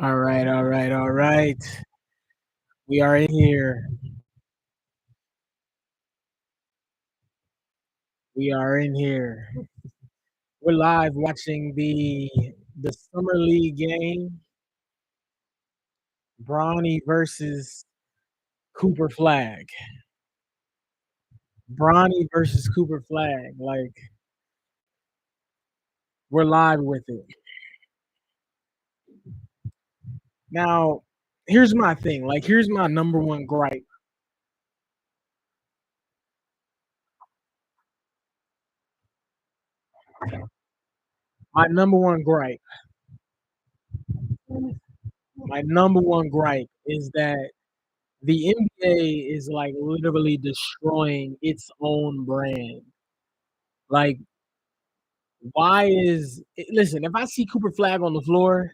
All right, all right, all right. We are in here. We are in here. We're live watching the summer league game, Bronny versus Cooper Flag. Bronny versus Cooper Flag. Like we're live with it. Now, here's my thing. Like here's my number one gripe. My number one gripe. My number one gripe is that the NBA is like literally destroying its own brand. Like why is listen, if I see Cooper Flag on the floor,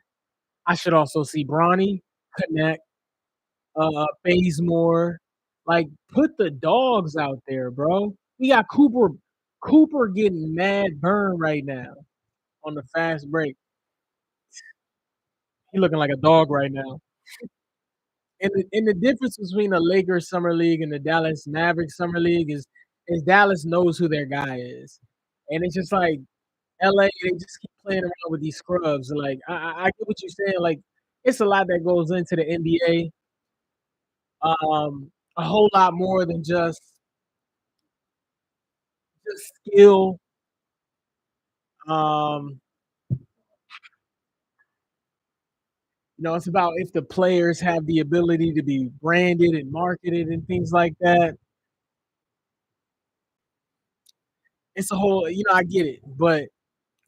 I should also see Bronny, Connect, Bazemore. Like, put the dogs out there, bro. We got Cooper getting mad burn right now on the fast break. He looking like a dog right now. And the difference between the Lakers summer league and the Dallas Mavericks summer league is Dallas knows who their guy is, and it's just like LA, they just keep playing around with these scrubs. Like I get what you're saying. Like it's a lot that goes into the NBA. A whole lot more than just skill. Um, it's about if the players have the ability to be branded and marketed and things like that. It's a whole, I get it, but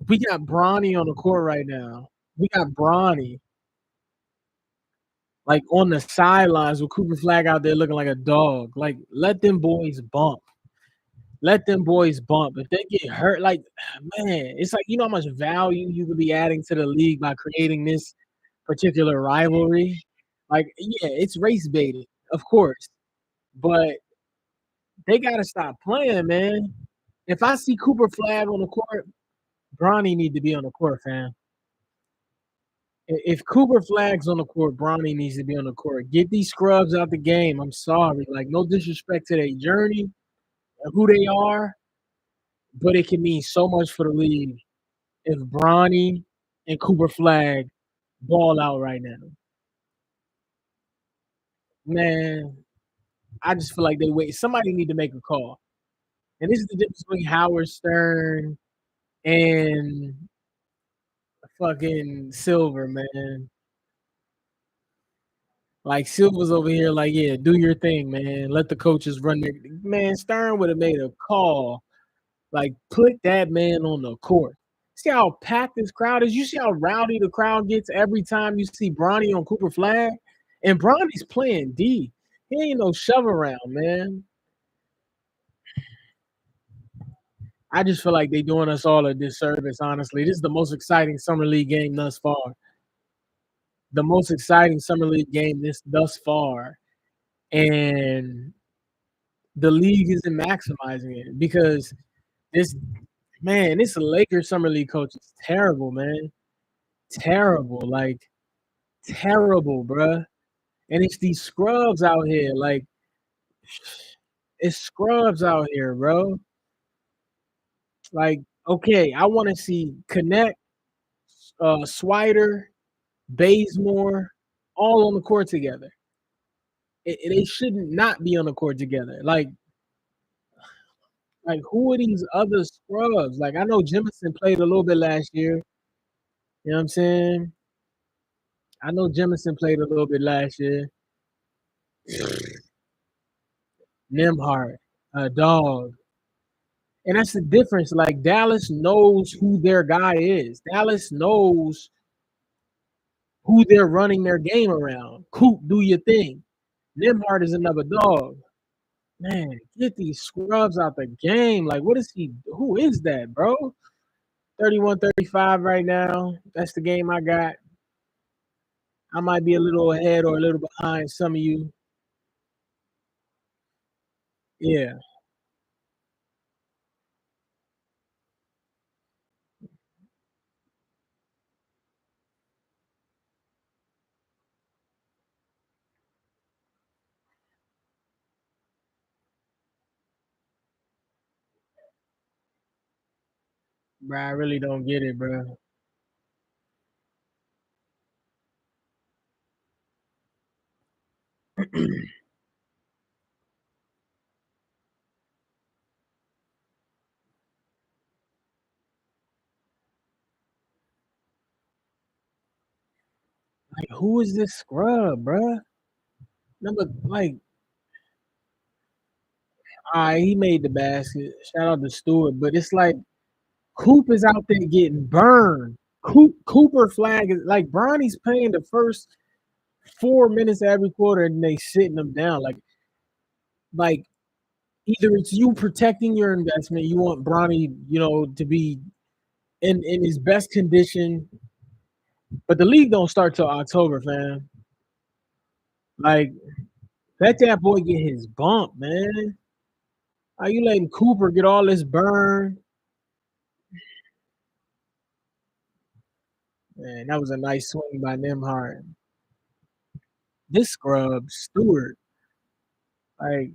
we got Bronny on the court right now. We got Bronny like on the sidelines with Cooper Flag out there looking like a dog. Like let them boys bump. Let them boys bump. If they get hurt, like man, it's like how much value you could be adding to the league by creating this particular rivalry. Like, yeah, it's race baited, of course, but they gotta stop playing, man. If I see Cooper Flag on the court, Bronny need to be on the court, fam. If Cooper Flag's on the court, Bronny needs to be on the court. Get these scrubs out the game. I'm sorry. Like, no disrespect to their journey and who they are, but it can mean so much for the league if Bronny and Cooper Flag ball out right now. Man, I just feel like they wait. Somebody need to make a call. And this is the difference between Howard Stern and fucking Silver, man. Like Silver's over here, like, yeah, do your thing, man. Let the coaches run their man. Stern would have made a call. Like, put that man on the court. See how packed this crowd is? You see how rowdy the crowd gets every time you see Bronny on Cooper Flag? And Bronny's playing D. He ain't no shove around, man. I just feel like they doing us all a disservice, honestly. This is the most exciting summer league game thus far. The most exciting summer league game thus far. And the league isn't maximizing it because this this Lakers summer league coach is terrible, man. Terrible. Like terrible, bruh. And it's these scrubs out here. Like it's scrubs out here, bro. Like, okay, I want to see Connect, Swider, Bazemore, all on the court together. They shouldn't not be on the court together. Like who are these other scrubs? Like I know Jemison played a little bit last year. You know what I'm saying? I know Jemison played a little bit last year. Nimhart, a dog. And that's the difference. Like Dallas knows who their guy is. Dallas knows who they're running their game around. Coop, do your thing. Nimhart is another dog. Man, get these scrubs out the game. Like, what is he? Who is that, bro? 31-35 right now. That's the game I got. I might be a little ahead or a little behind some of you. Yeah. Bro, I really don't get it, bro. Like, who is this scrub, bro? Number like, he made the basket. Shout out to Stewart, but it's like Coop is out there getting burned. Cooper flag is like Bronny's playing the first 4 minutes of every quarter and they sitting them down. Like either it's you protecting your investment, you want Bronny, to be in his best condition, but the league don't start till October, fam. Like let that boy get his bump, man. Are you letting Cooper get all this burn? Man, that was a nice swing by Nimhart. This scrub, Stewart, like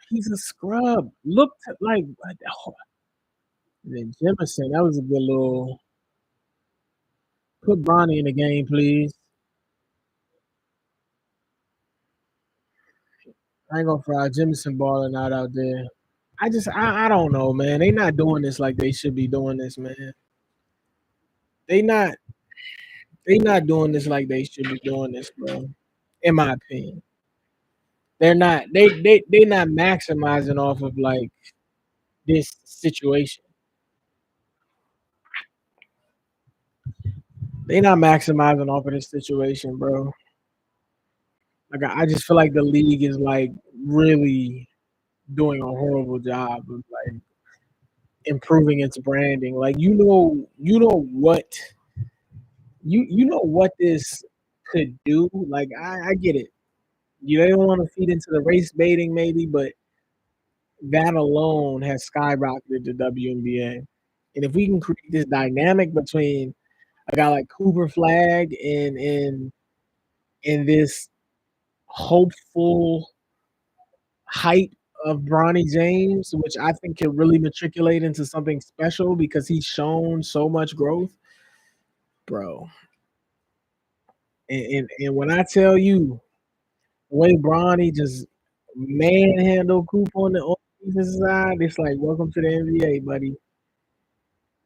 he's a scrub. Look like then Jemison, that was a good little put Bronny in the game, please. I ain't gonna fry Jemison balling out there. I don't know, man. They not doing this like they should be doing this, man. They not they not doing this like they should be doing this, bro. In my opinion. They're not they not maximizing off of like this situation. They not maximizing off of this situation, bro. Like I just feel like the league is like really doing a horrible job of like improving its branding. Like you know what this could do. Like I get it. You don't want to feed into the race baiting, maybe, but that alone has skyrocketed the WNBA. And if we can create this dynamic between a guy like Cooper Flag and this hopeful hype of Bronny James, which I think can really matriculate into something special because he's shown so much growth, bro. And when I tell you, the way Bronny just manhandle Coop on the defensive side, it's like welcome to the NBA, buddy.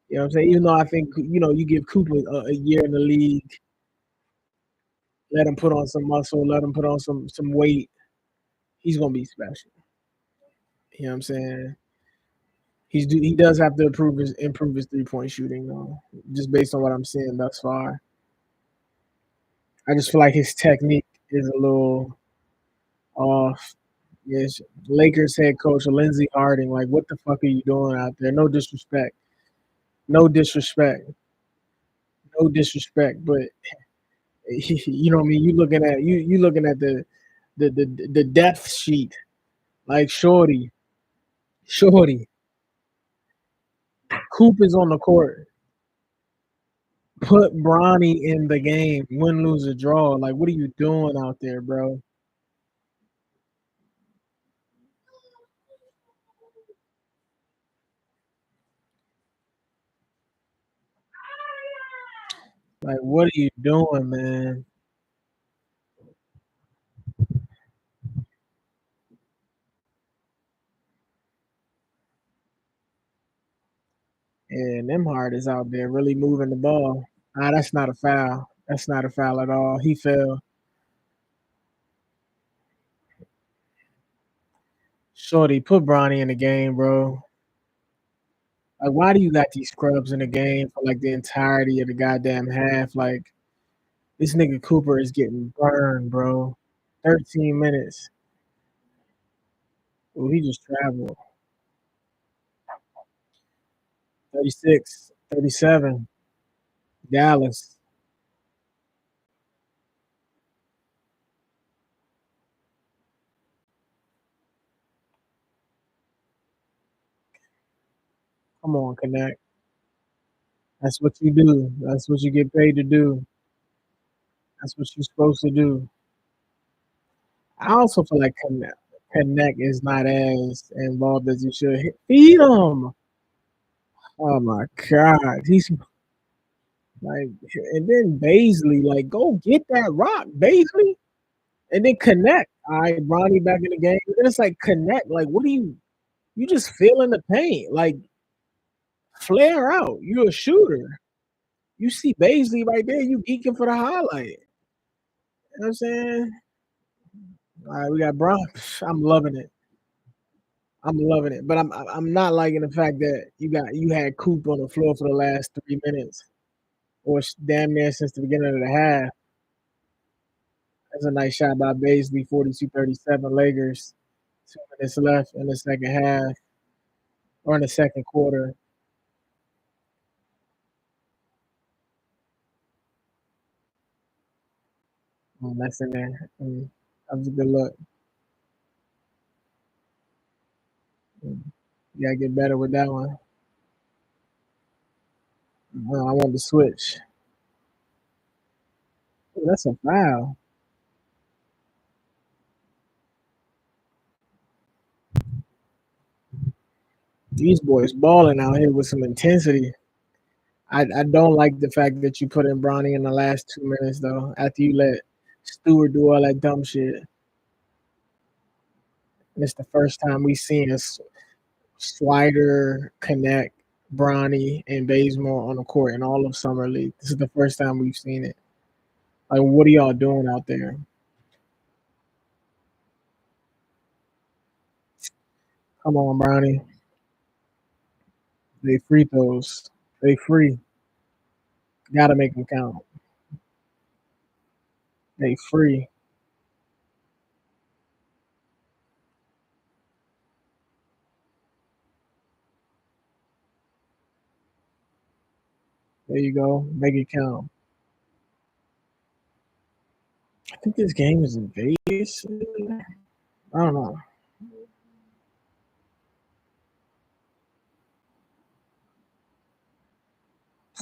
You know what I'm saying? Even though I think you give Cooper a year in the league, let him put on some muscle, let him put on some weight, he's gonna be special. You know what I'm saying? He does have to improve his 3-point shooting though, just based on what I'm seeing thus far. I just feel like his technique is a little off. Yes, Lakers head coach Lindsey Harding, like what the fuck are you doing out there? No disrespect, no disrespect, no disrespect, but you know what I mean. You looking at the depth sheet, like Shorty, Coop is on the court. Put Bronny in the game, win, lose, or draw. Like, what are you doing out there, bro? Like, what are you doing, man? And Nemhard is out there really moving the ball. That's not a foul. That's not a foul at all. He fell. Shorty, put Bronny in the game, bro. Like, why do you got these scrubs in the game for like the entirety of the goddamn half? Like, this nigga Cooper is getting burned, bro. 13 minutes. Oh, he just traveled. 36, 37. Dallas. Come on, Connect. That's what you do. That's what you get paid to do. That's what you're supposed to do. I also feel like Connect is not as involved as you should. Feed him. Oh my god, he's like, and then Baisley, like, go get that rock, Baisley, and then connect. All right, Bronny back in the game. And then it's like connect. Like, what do you just feeling the paint? Like, flare out. You're a shooter. You see Baisley right there. You geeking for the highlight. You know what I'm saying? All right, we got Bron. I'm loving it. I'm loving it, but I'm not liking the fact that you had Coop on the floor for the last 3 minutes, or damn near since the beginning of the half. That's a nice shot by Baisley, 42-37 Lakers. 2 minutes left in the second half, or in the second quarter. That's in there. That was a good look. You gotta get better with that one. I want to switch. Ooh, that's a foul. These boys balling out here with some intensity. I don't like the fact that you put in Bronny in the last 2 minutes though. After you let Stewart do all that dumb shit, and it's the first time we seen us Swider connect Bronny and Bazemore on the court in all of summer league. This is the first time we've seen it. Like, what are y'all doing out there? Come on, Bronny. They free throws. They free. Gotta make them count. They free. There you go. Make it count. I think this game is in Vegas. I don't know.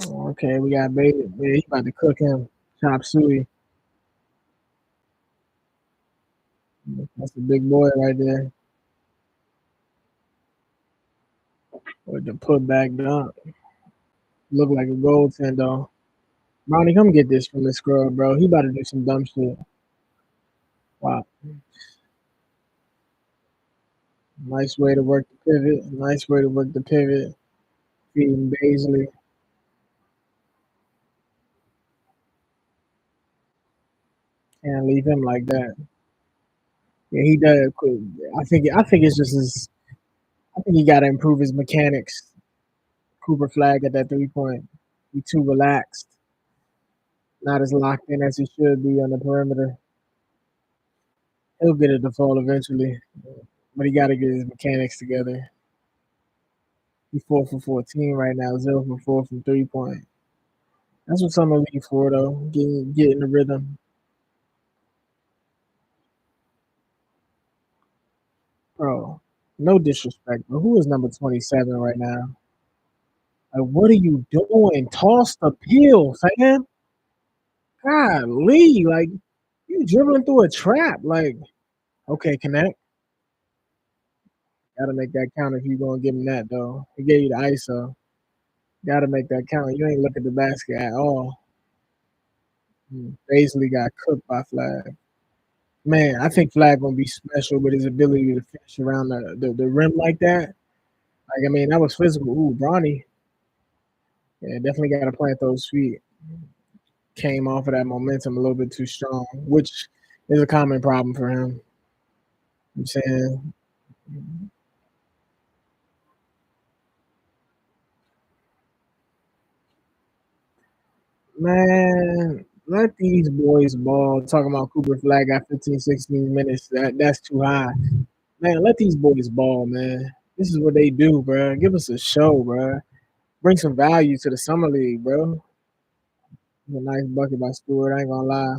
Oh, okay, we got Baby. Yeah, he about to cook him. Chop suey. That's a big boy right there. With the putback dunk. Look like a goaltender. Ronnie, come get this from this scrub, bro. He about to do some dumb shit. Wow. Nice way to work the pivot. Nice way to work the pivot. Feeding Baisley. Can't leave him like that. Yeah, he does. I think it's just his. I think he got to improve his mechanics. Cooper Flag at that 3 point. He too relaxed. Not as locked in as he should be on the perimeter. He'll get it to fall eventually, but he got to get his mechanics together. He's 4 for 14 right now, 0 for 4 from 3 point. That's what summer league for though. Getting the rhythm, bro. No disrespect, but who is number 27 right now? Like, what are you doing? Toss the pill, fam. Golly, like you dribbling through a trap. Like, okay, connect. Gotta make that count if you gonna give him that though. He gave you the ISO. Gotta make that count. You ain't look at the basket at all. Basically got cooked by Flag. Man, I think Flag gonna be special with his ability to finish around the rim like that. Like, I mean, that was physical. Ooh, Bronny. Yeah, definitely got to plant those feet. Came off of that momentum a little bit too strong, which is a common problem for him. I'm saying, man, let these boys ball. Talking about Cooper Flag at 15, 16 minutes. That's too high. Man, let these boys ball, man. This is what they do, bro. Give us a show, bro. Bring some value to the summer league, bro. A nice bucket by Stewart. I ain't gonna lie.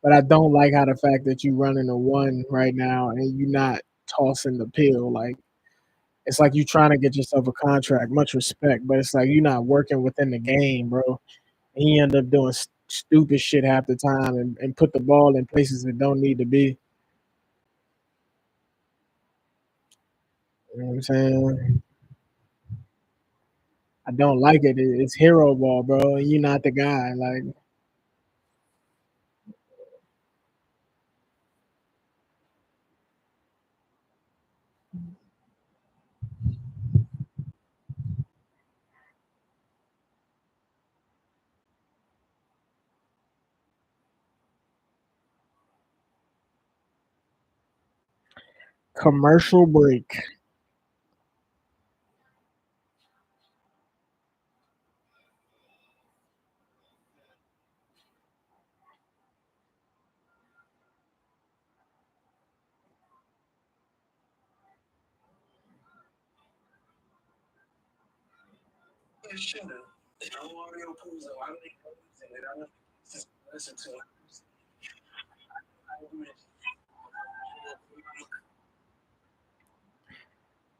But I don't like how the fact that you running a one right now and you not tossing the pill. Like, it's like you trying to get yourself a contract. Much respect, but it's like you're not working within the game, bro. And he end up doing stupid shit half the time and put the ball in places that don't need to be. You know what I'm saying? I don't like it. It's hero ball, bro. And you're not the guy. Like commercial break.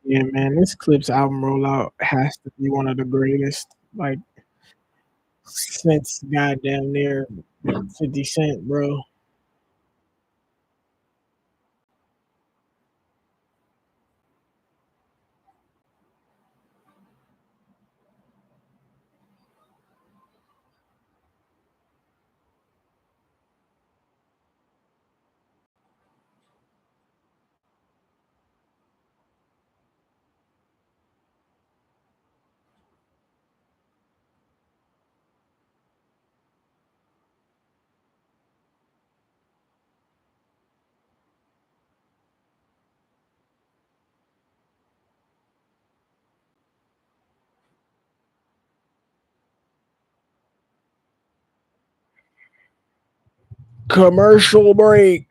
Yeah, man, this Clips album rollout has to be one of the greatest, like since goddamn near 50 Cent, bro. Commercial break.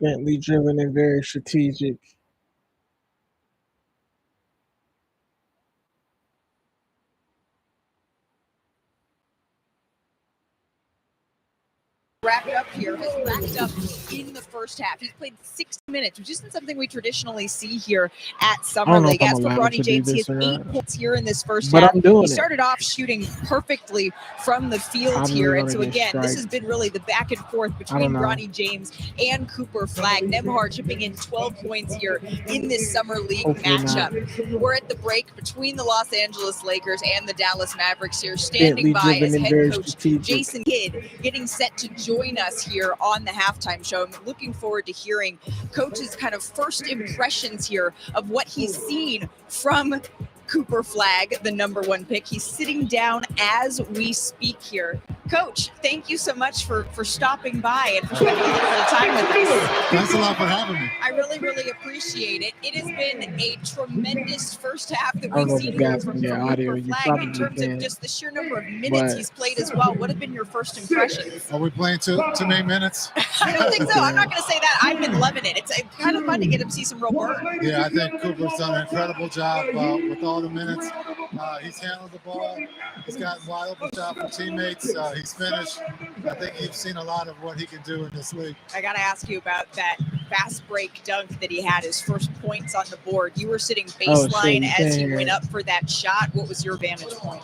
Bentley driven and very strategic. Wrap it up here, has racked up in the first half. He's played 60 minutes, which isn't something we traditionally see here at Summer League. As for Bronny James, he has 8 points here in this first half. He started off shooting perfectly from the field here. And so again, this has been really the back and forth between Bronny James and Cooper Flagg. Nembhard chipping in 12 points here in this Summer League matchup. We're at the break between the Los Angeles Lakers and the Dallas Mavericks here. Standing by as head coach Jason Kidd getting set to join us here on the halftime show. I'm looking forward to hearing Coach's kind of first impressions here of what he's seen from Cooper Flagg, the #1 pick. He's sitting down as we speak here. Coach, thank you so much for stopping by and for spending a little bit of time with us. Thanks a lot for having me. I really, really appreciate it. It has been a tremendous first half that we've seen here from Cooper Flagg in terms of just the sheer number of minutes he's played as well. What have been your first impressions? Are we playing too many minutes? I don't think so. I'm not going to say that. I've been loving it. It's kind of fun to get him to see some real burn. Yeah, I think Cooper's done an incredible job with all the minutes. He's handled the ball. He's gotten wide open shot from teammates. He's finished. I think you've seen a lot of what he can do in this league. I got to ask you about that fast break dunk that he had, his first points on the board. You were sitting baseline as he went up for that shot. What was your vantage point?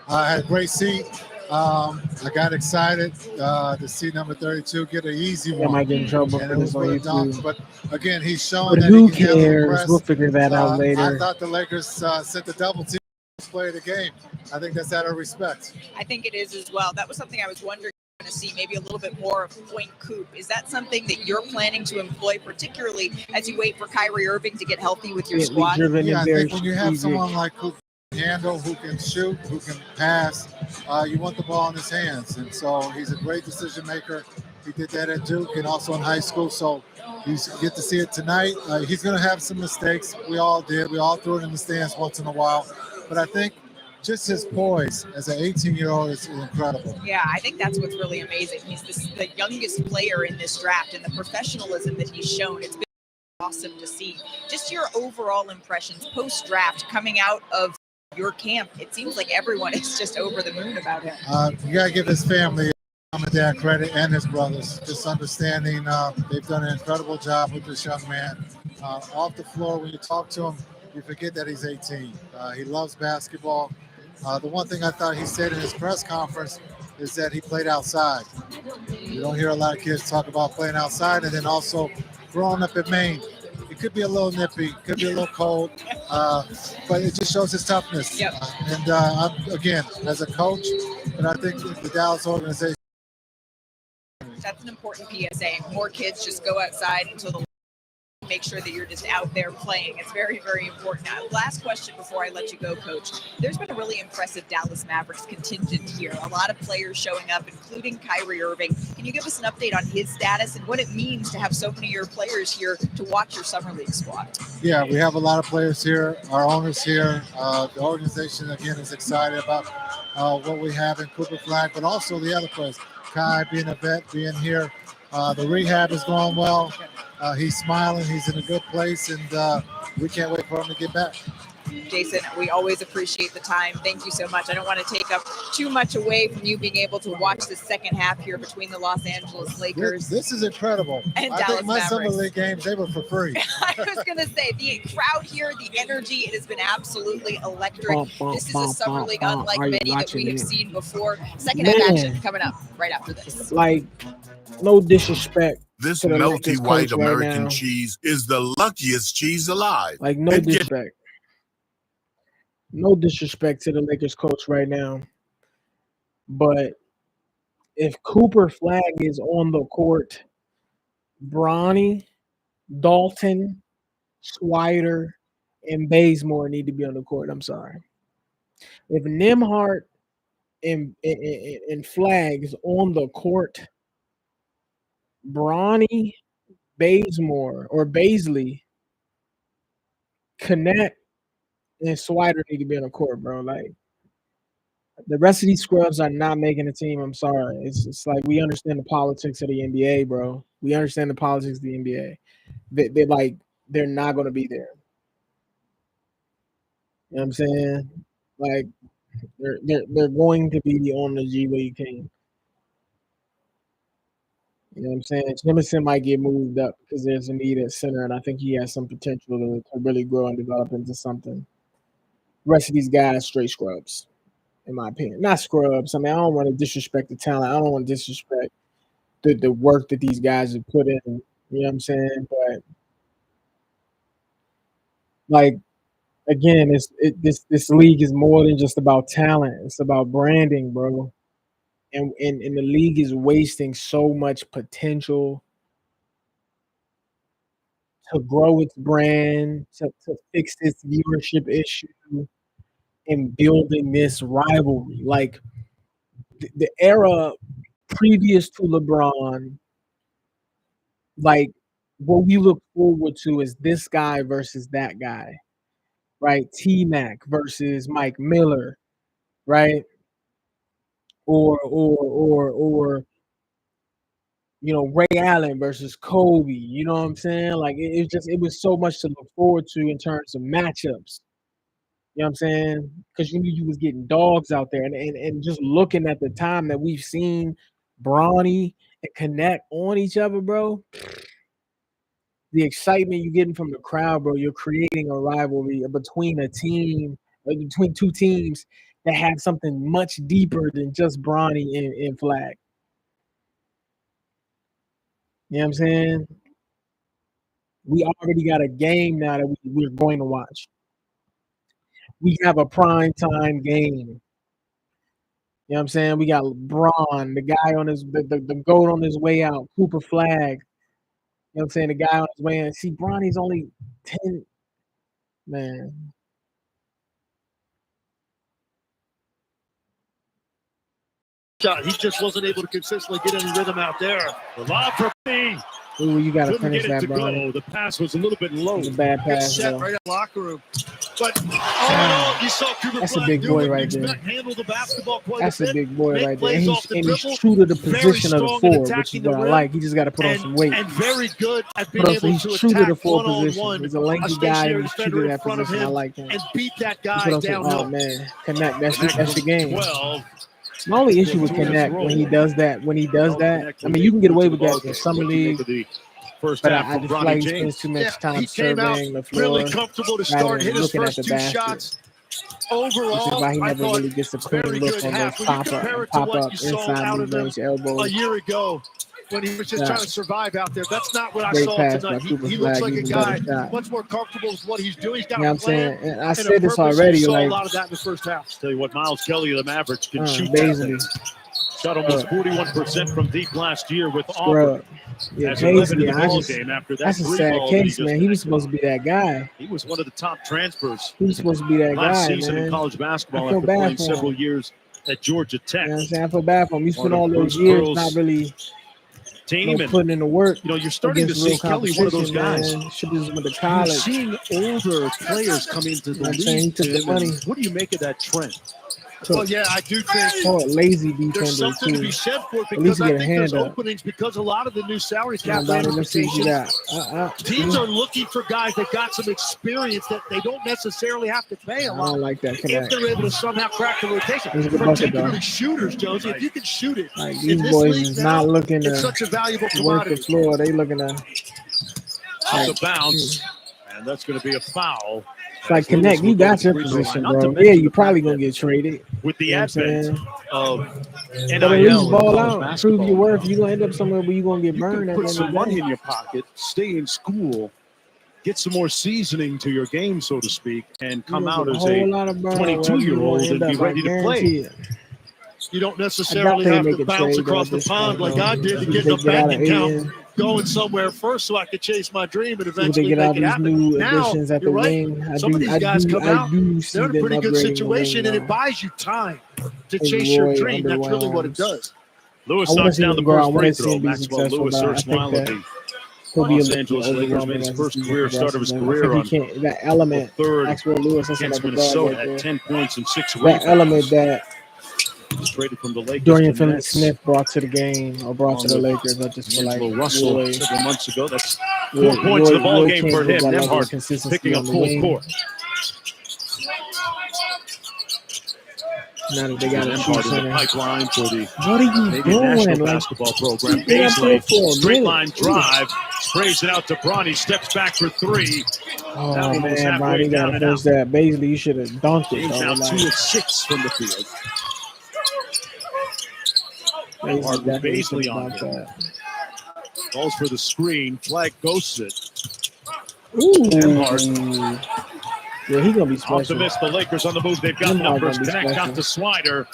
I had a great seat. I got excited to see number 32 get an easy one. I might get in trouble for this on YouTube. But again, he's showing that who he can cares? We'll figure that out later. I thought the Lakers sent the double team to play the game. I think that's out of respect. I think it is as well. That was something I was wondering to see, maybe a little bit more of point Coop. Is that something that you're planning to employ, particularly as you wait for Kyrie Irving to get healthy with your squad? Yeah, I think when you have someone like Coop handle, who can shoot, who can pass, you want the ball in his hands. And so he's a great decision maker. He did that at Duke and also in high school. So you get to see it tonight. He's going to have some mistakes. We all did. We all threw it in the stands once in a while. But I think just his poise as an 18-year-old is incredible. Yeah, I think that's what's really amazing. He's the youngest player in this draft, and the professionalism that he's shown, it's been awesome to see. Just your overall impressions post-draft coming out of your camp. It seems like everyone is just over the moon about him. You got to give his family, mom and dad, credit, and his brothers. Just understanding they've done an incredible job with this young man. Off the floor, when you talk to him, you forget that he's 18. He loves basketball. The one thing I thought he said in his press conference is that he played outside. You don't hear a lot of kids talk about playing outside, and then also growing up in Maine. It could be a little nippy, could be a little cold, but it just shows his toughness. Yep. And again, as a coach, but I think the Dallas organization. That's an important PSA. More kids just go outside until the make sure that you're just out there playing. It's very, very important. Now, last question before I let you go, Coach. There's been a really impressive Dallas Mavericks contingent here. A lot of players showing up, including Kyrie Irving. Can you give us an update on his status and what it means to have so many of your players here to watch your Summer League squad? Yeah, we have a lot of players here. Our owners here. The organization, again, is excited about what we have in Cooper Flagg, but also the other players. Kai being a vet, being here. The rehab is going well. He's smiling. He's in a good place, and we can't wait for him to get back. Jason, we always appreciate the time. Thank you so much. I don't want to take up too much away from you being able to watch the second half here between the Los Angeles Lakers. This is incredible. And I Dallas think my Mavericks. Summer League games, they were for free. I was going to say, the crowd here, the energy, it has been absolutely electric. This is a Summer League unlike many that we have seen before. Second half action coming up right after this. Like, no disrespect. This melty white American cheese is the luckiest cheese alive. Like, no disrespect. No disrespect to the Lakers coach right now. But if Cooper Flagg is on the court, Bronny, Dalton, Swider, and Bazemore need to be on the court. I'm sorry. If Nembhard and Flagg is on the court, Bronny, Bazemore, or Baisley, Connect, and Swider need to be on the court, bro. Like, the rest of these scrubs are not making the team. I'm sorry. It's like we understand the politics of the NBA, bro. We understand the politics of the NBA. They're not going to be there. You know what I'm saying? Like, they're going to be on the G League team. You know what I'm saying? Jemison might get moved up because there's a need at center, and I think he has some potential to really grow and develop into something. The rest of these guys, straight scrubs, in my opinion. Not scrubs. I mean, I don't want to disrespect the talent. I don't want to disrespect the work that these guys have put in. You know what I'm saying? But, like, again, this league is more than just about talent. It's about branding, bro. And the league is wasting so much potential to grow its brand, to fix its viewership issue, and building this rivalry. Like, the era previous to LeBron, like, what we look forward to is this guy versus that guy, right? T-Mac versus Mike Miller, right? Or you know, Ray Allen versus Kobe. You know what I'm saying? Like, it was so much to look forward to in terms of matchups. You know what I'm saying? Because you knew you was getting dogs out there, and just looking at the time that we've seen Bronny and Connect on each other, bro. The excitement you're getting from the crowd, bro. You're creating a rivalry between between two teams that have something much deeper than just Bronny and Flagg. You know what I'm saying? We already got a game now that we're going to watch. We have a prime time game. You know what I'm saying? We got Bron, the guy on the GOAT on his way out, Cooper Flagg. You know what I'm saying? The guy on his way in. See, Bronny's only 10. Man. shot. He just wasn't able to consistently get any rhythm out there. The lob for me. Ooh, you got to Couldn't finish get it that, to Bronny. go. The pass was a little bit low. It's a bad pass, set though. right in the locker room. But you saw Cooper That's a Flag big do boy what right you there. expect, handle the basketball quite That's a bit, a big boy make right there. plays And off the he's dribble, true to the very position of the strong in four, which is attacking the what I rim, like. He just got to put on some weight. and very good at being able He's to true to the attack four position. one-on-one He's a lengthy guy. stationary He's true defender to in that front of position. I him like him. and beat that That's guy what I'm saying. downhill. Oh, man. Connect. That's Connect your game. 12. My only issue with Connect when he does that, I mean, you can get away with that in Summer League. First But half I from just feel BRONNY like he James. spends too much time he came out surveying the floor, really comfortable to rather start, than hit his looking at first the two basket. shots. Which is Overall, why he I never thought really gets a clean very look good on half. those When you compare it to pop what up you saw inside out of him mid-range elbows. a year ago when he was just trying to survive out there, that's not what I Great saw pass tonight. by He Cooper looks Flag, like a even guy better shot. much more comfortable with what he's doing. He's got You know a what I'm saying? plan And I and said a this purpose. already, You saw like, a lot of that in the first half. Tell you what, Miles Kelly of the Mavericks can shoot Baisley. Shot almost 41% from deep last year with Scrub. Auburn. Yeah, Has 11 in Baisley, the ball game after that that's a three sad ball that he case, just man. He was connected supposed to on. be that guy. He was one of the top transfers He was supposed to be that last guy, season in man. college I basketball feel after bad playing for him. several years at Georgia Tech. You know what I'm saying? I feel bad for him. You spent Part of all those Bruce years Pearl's not really team, and putting in the work you're starting to against see real Kelly one of those competition, guys. man. Should have just went to You're college. seeing older players come into the You know what I'm saying? He league, took the Tim, money. and what do you make of that trend? Well, yeah, I do think Lazy There's defender, something to too. be said for it At least because he I get a think there's hand up. openings because a lot of the new salary Come on, cap Donnie, let's see what you ramifications. got. Teams are looking for guys that got some experience that they don't necessarily have to pay a I lot don't like that if connect. they're able to somehow crack the rotation. It's a good bucket, though. Particularly shooters, Jonesy. If you can shoot it Like, in these this boys league is now, not looking it's to such a valuable work the commodity. floor. They looking to Out of bounds, and that's going to be a foul. It's like Connect. You got your position, bro. Yeah, you probably gonna get traded. With the You know what I'm advent saying? of But at NIL least in ball college out, basketball, prove your worth. You're gonna end up somewhere where you're gonna get you burned can at put the end some of the money day. in your pocket, stay in school, get some more seasoning to your game, so to speak, and come out as a 22-year-old and be ready to play. You don't necessarily have to bounce across the pond like I did to get in a bank account going somewhere first so I could chase my dream and eventually make it happen. Now, you're right. Some of these guys come out, they're in a pretty good situation, and it buys you time to chase your dream. That's really what it does. Lewis knocks down the first free throw. Maxwell Lewis, erstwhile of the Los Angeles Lakers, made his first career start of his career on that element, the third Maxwell Lewis, against Minnesota at 10 points and 6 that rebounds. element that Traded from the Lakers Dorian to Finney-Smith brought to the game or brought to the Lakers. I just feel like Russell several months ago. That's 4 points in the ball game for him. Nembhard picking up full court. Now that they got a Nembhard in the pipeline for the what are you doing? national basketball program. Baisley, straight line drive, sprays it out to BRONNY, steps back for 3. Oh That one was man, halfway Bronny down got to and out. finish that. Baisley, you should have dunked it. James Though. now Like, 2 of 6 from the field. Baisley definitely Baisley should've on dunked him. that. Calls for the screen. Flag ghosts it. Ooh. Nembhard Yeah, he gonna be off the special. miss. The Lakers on the move. They've got Nembhard numbers. gonna be Connect special. out to Swider.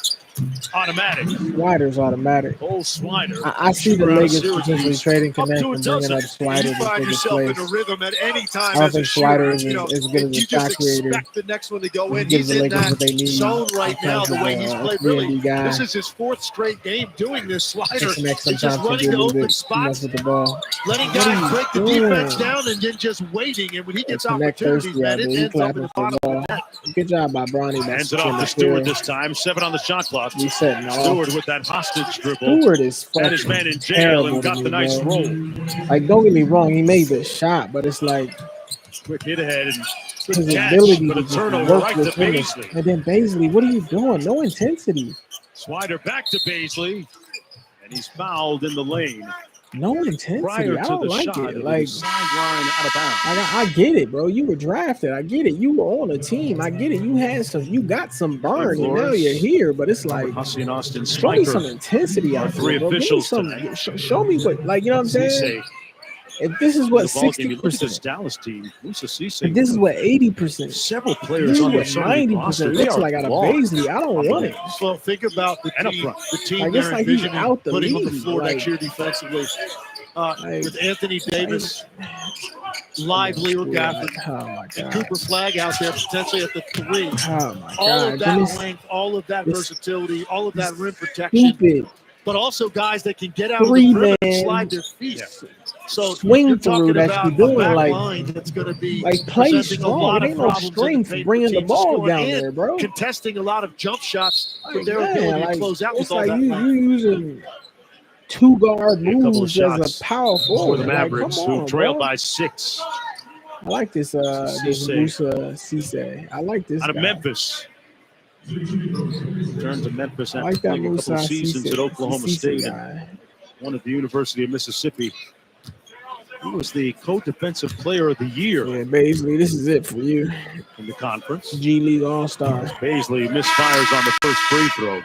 Automatic. Swider's automatic. Cole Swider. I see the Lakers potentially trading Connect and bringing up Swider you to find take his yourself in place. a rhythm at any time I don't as a think shooter. Swider is You know, as good as a you shot just creator. expect the next one to go in. Gives He's the in Lakers what they that need zone right in now, terms the of way he's a played. 3 and Really, D guy. this is his 4th straight game doing this slider. Connect It's just sometimes can running be a to little open bit too much spots, with the ball. letting What are guys you break the doing? defense down and then just waiting. And when he gets Connect opportunities, thirsty out man, there. it He ends up in clapping the for the bottom ball. of the net. Good job by Bronny. Hands it off to Stewart this time. 7 on the shot clock. He's setting off. Stewart with that hostage dribble. Stewart is Had his man fucking in jail terrible and got to the me, nice bro. roll. Like, don't get me wrong, he made the shot, but it's like Quick hit ahead and good his catch, ability but to a just turnover work right to with him. Baisley. And then Baisley, what are you doing? No intensity. Swider back to Baisley, and he's fouled in the lane. No intensity. Prior I to don't the like shot, it. Like, sideline out of bounds. I get it, bro. You were drafted. I get it. You were on a team. I get it. You got some burn, and now you're here. But it's like, Hussey and Austin show me some Spiker. intensity Our out 3 there, bro. Give me officials some. tonight. Show me what, like, you know what I'm saying? Cisse If this is in what the ball game. You look at 60%, this Dallas team. Musa Cisse. if this is what 80%, several this players is on their what Summer League roster. 90% They looks are like out of lost. Baisley. I don't want it. So think about the And up team, front. Like, it's they're like he's envisioning out the putting on the league, floor like- next year defensively. Like, With Anthony Davis, lively with Gafford. Oh my And god. Cooper Flagg out there potentially at the 3. Oh my all god. of that length, all of that versatility, all of that rim protection. Stupid. But also guys that can get out of the perimeter and slide their feet. So Swing through that you doing line that's going to be play strong. It ain't no strength bringing the ball down there, bro. Contesting a lot of jump shots for their Man, ability to close out with all that you using 2 guard moves as a power forward. For the Mavericks, come on, who trailed bro. by 6. I like this Musa Cisse. I like this out of guy. Memphis. Returned to Memphis I after like that playing a couple Musa seasons Cisse, at Oklahoma State guy. and one at the University of Mississippi. He was the co-defensive player of the year. Yeah, Baisley, this is it for you. In the conference. G League All-Star. Baisley misfires on the first free throw.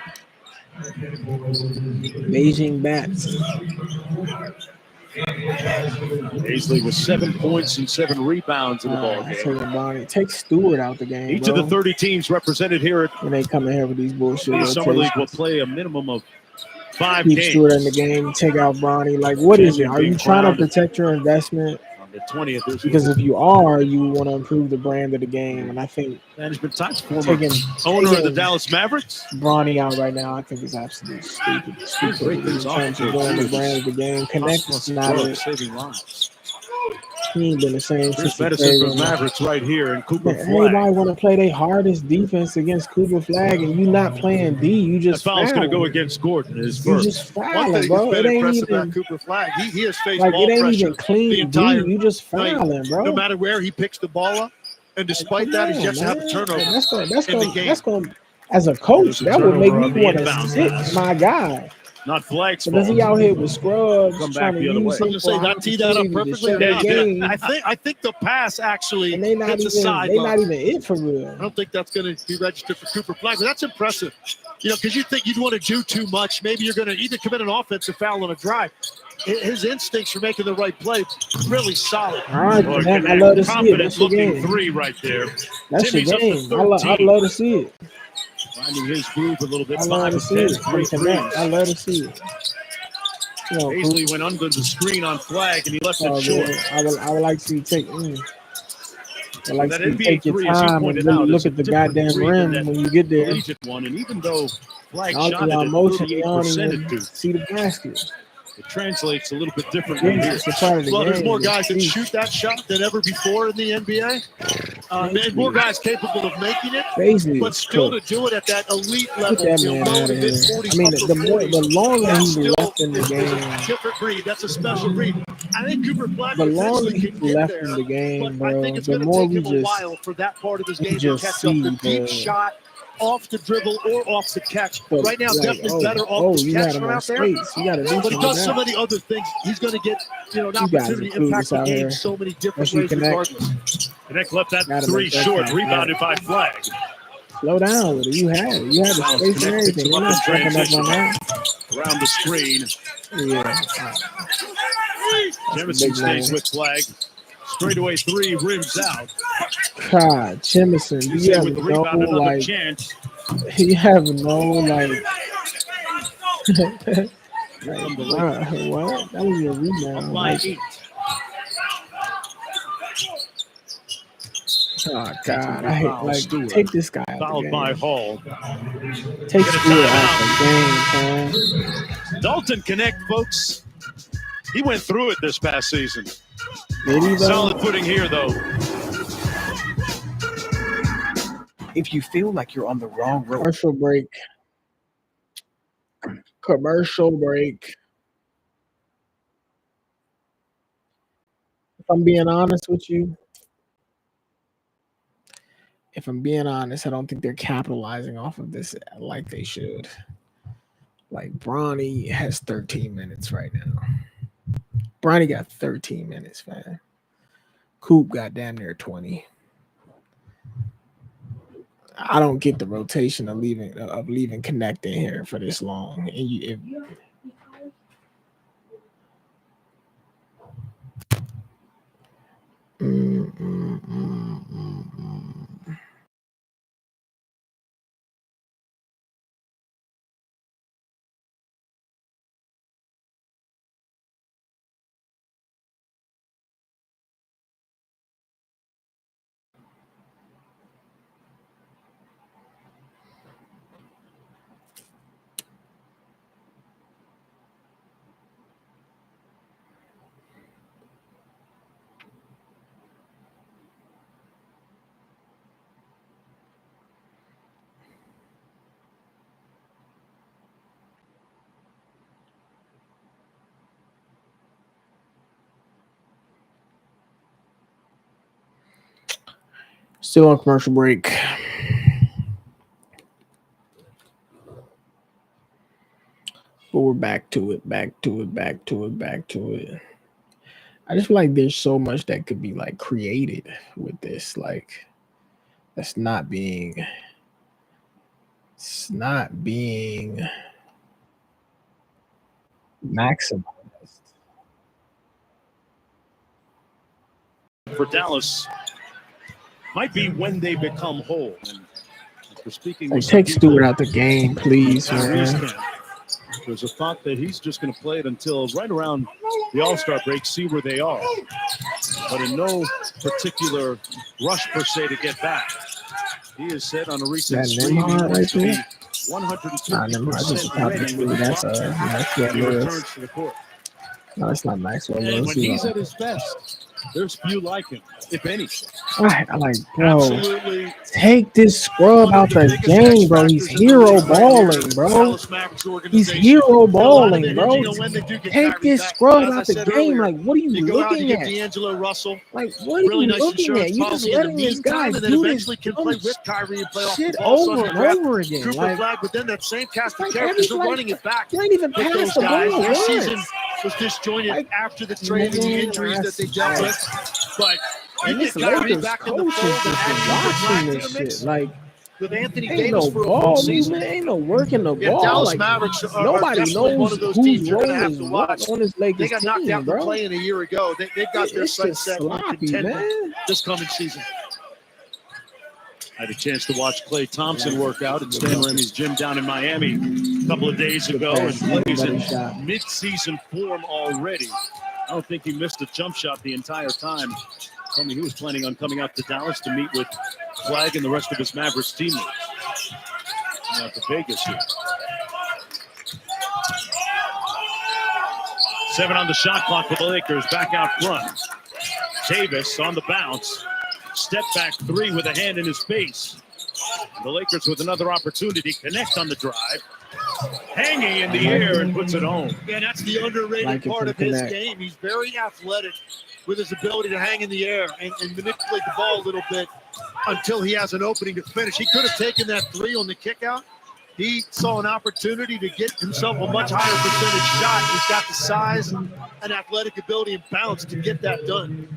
Beijing Bats. Baisley with 7 points and 7 rebounds in the ball game. Take Stewart out the game. Each of the 30 teams represented here at when they come in here with these bullshit the Summer League will play a minimum of 5 Keep games. Stewart in the game. Take out Bronny. Like, what is it? Are you trying to protect your investment? The 20th. Because if you are, you want to improve the brand of the game. And I think management times former owner of the Dallas Mavericks. Bronny out right now, I think is absolutely stupid. Stupid in terms of growing the brand of the game. Connect is not it. Saving lives. He ain't been the same since the medicine for Mavericks right here and Cooper Flagg. Everybody want to play their hardest defense against Cooper Flagg, and you not playing D. You just foul's going to go against Gordon. You just fouling, bro. It ain't even Cooper Flagg. He has faced like ball it ain't pressure even clean D. You just fouling, bro. No matter where he picks the ball up, and despite that, he's yet to have a turnover. That's going. As a coach, that would make me want to sit my guy. Not Flagg's fault. Does he out here with scrubs trying to use him for that tee that up perfectly? I think the pass actually and they not hits the sideline. They not even it for real. I don't think that's going to be registered for Cooper Flagg, but that's impressive. You know, because you think you'd want to do too much. Maybe you're going to either commit an offensive foul on a drive. His instincts for making the right play really solid. All right, I love to see it. That's your game. 3 right there. That's your game. I love to see it. Finding his groove a little bit. I love to see it. I love to see it. Baisley went under the screen on Flagg and he left it short. I would like to see you take. I like to take your time and really look at the goddamn rim when you get there. One, and even though Flagg shot it at 38%, see the basket. It translates a little bit differently here. Well, there's more guys that shoot that shot than ever before in the NBA. And more guys capable of making it, but still to do it at that elite level. Get that man out of here. I mean, the longer he's left in the game. Different breed. That's a special breed. I think Cooper Flagg the longer he's left in the game, bro, the more we just for that part of his game to catch up the deep shot. Off the dribble or off the catch. Right now, definitely better off the catch from out there. But he does so many other things. He's going to get an opportunity to impact the game so many different ways regardless. Connect left that 3 short, rebounded by Flagg. Slow down with it. You had it. You had the space and everything. You're not stepping up on that. Around the screen. Yeah. Jemison stays with Flagg. Straightaway 3 rims out. God, Jemison, you have no like. You have no like. What? That was your rebound. Like, oh God, I hate like take this guy out fouled by Hall. Take Stewart out the game, man. Dalton Connect, folks. He went through it this past season. Solid footing here, though. If you feel like you're on the wrong road. Commercial break. If I'm being honest with you, I don't think they're capitalizing off of this like they should. Like Bronny has 13 minutes right now. Bronny got 13 minutes, man. Coop got damn near 20. I don't get the rotation of leaving Connect in here for this long. And Still on commercial break. But we're back to it. I just feel like there's so much that could be like created with this. Like, it's not being maximized. For Dallas might be when they become whole. After speaking with take Stewart out the game, please, man. There's a thought that he's just going to play it until right around the All-Star break, see where they are. But in no particular rush per se to get back. He has said on a recent stream he wants to be 150% ready when he returns to the court. No, it's not Maxwell. And when he's at his best, there's few like him, if any. I like, bro. Absolutely. Take this scrub out the game, bro. He's hero balling, bro. He's hero balling, bro. Take this scrub out the game. Like, what are you looking at? D'Angelo Russell. Like, what are you looking at? You just letting this guy do this shit over and over again. Like, but then that same cast of characters are running it back. You ain't even pass the ball. This season was disjointed after the trade and the injuries that they dealt with. But and this Lakers coach is just watching this shit. Like, with Anthony ain't Davis no for ball movement, ain't no working the ball. Dallas like, Mavericks nobody knows who's rolling what on this Lakers They got knocked out bro. Playing a year ago. They've got their sights set on contender this coming season. I had a chance to watch Klay Thompson work out at Stan Remy's gym down in Miami a couple of days ago, and Klay's in mid-season form already. I don't think he missed a jump shot the entire time. Told me he was planning on coming out to Dallas to meet with Flagg and the rest of his Mavericks teammates. Coming out to Vegas here. 7 on the shot clock for the Lakers, back out front. Davis on the bounce. Step back 3 with a hand in his face. The Lakers with another opportunity. Connect on the drive. Hanging in the air and puts it home. Yeah, that's the underrated part of his game. He's very athletic with his ability to hang in the air and manipulate the ball a little bit until he has an opening to finish. He could have taken that 3 on the kick out. He saw an opportunity to get himself a much higher percentage shot. He's got the size and athletic ability and bounce to get that done.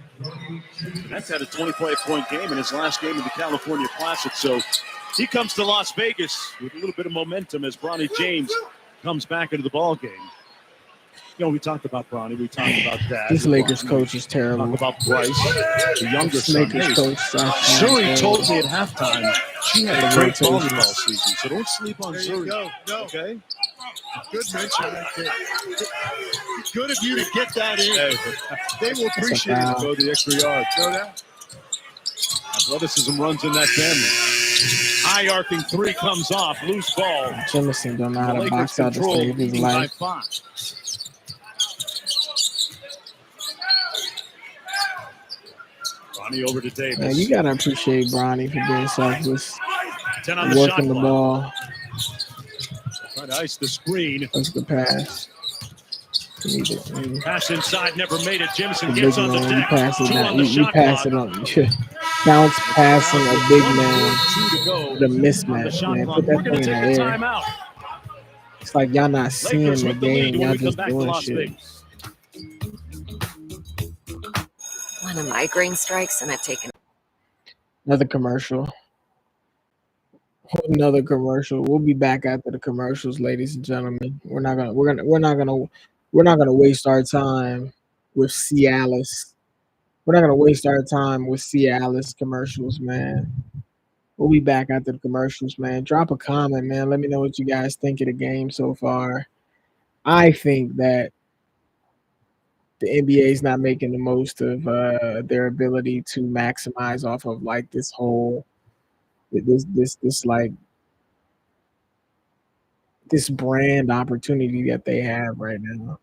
That's had a 25-point game in his last game of the California Classic. So he comes to Las Vegas with a little bit of momentum as Bronny James comes back into the ball game. You know, we talked about Bronny. We talked about that. This Lakers coach is terrible. Talk about Bryce, the younger Lakers coach. Zuri told me at halftime she had a great volleyball season, so don't sleep on Zuri. No. Okay? Good mention right there. Good of you to get that in. Hey, they will appreciate it. Go the extra yard. Know that? Athleticism runs in that family. High arcing 3 comes off. Loose ball. Jemison don't know how to box out to save his life. Bronny over to Davis. Man, you gotta appreciate Bronny for being selfless. 10 on the working the ball. Trying to ice the screen. That's the pass. Pass inside, never made it. Jemison gets on the deck. You pass it on. Bounce passing a big man. The mismatch, man. Put that thing in the air. It's like y'all not seeing the game. Y'all just doing shit. When a migraine strikes and I've taken another commercial. Another commercial. We'll be back after the commercials, ladies and gentlemen. We're not gonna waste our time with Cialis. We're not gonna waste our time with Cialis commercials, man. We'll be back after the commercials, man. Drop a comment, man. Let me know what you guys think of the game so far. I think that the NBA is not making the most of their ability to maximize off of like this whole this brand opportunity that they have right now.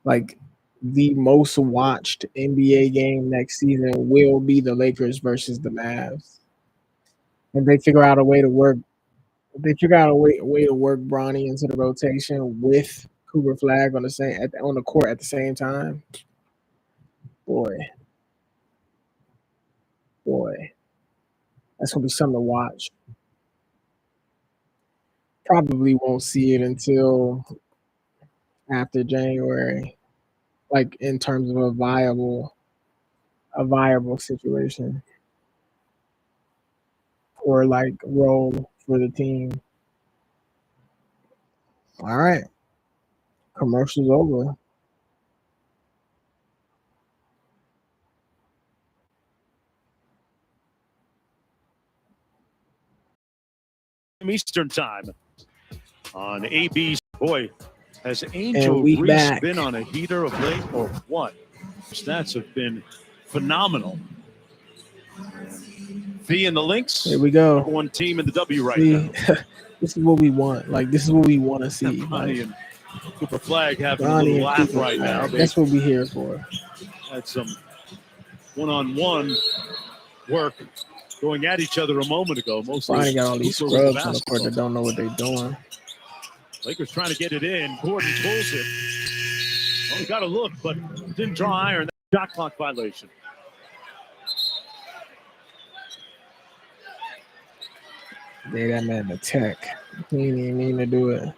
Like the most watched NBA game next season will be the Lakers versus the Mavs. And they figure out a way to work. They figure out a way to work Bronny into the rotation with Cooper Flagg on the court at the same time. Boy. That's gonna be something to watch. Probably won't see it until after January, like in terms of a viable situation or like role for the team. All right, commercials over. Eastern time on AB's. Boy, has Angel Reese been on a heater of late or what? Stats have been phenomenal. V and the Lynx. Here we go. Number one team in the W right now. This is what we want. Like, this is what we want to see. Bronny and Cooper Flagg having Bronny a little laugh Cooper right now. That's what we're here for. Had some one-on-one work going at each other a moment ago. Bronny got all these scrubs on the court that don't know what they're doing. Lakers trying to get it in. Gordon pulls it. Oh, he got a look, but didn't draw iron. Shot clock violation. They that man the tech. He didn't even mean to do it.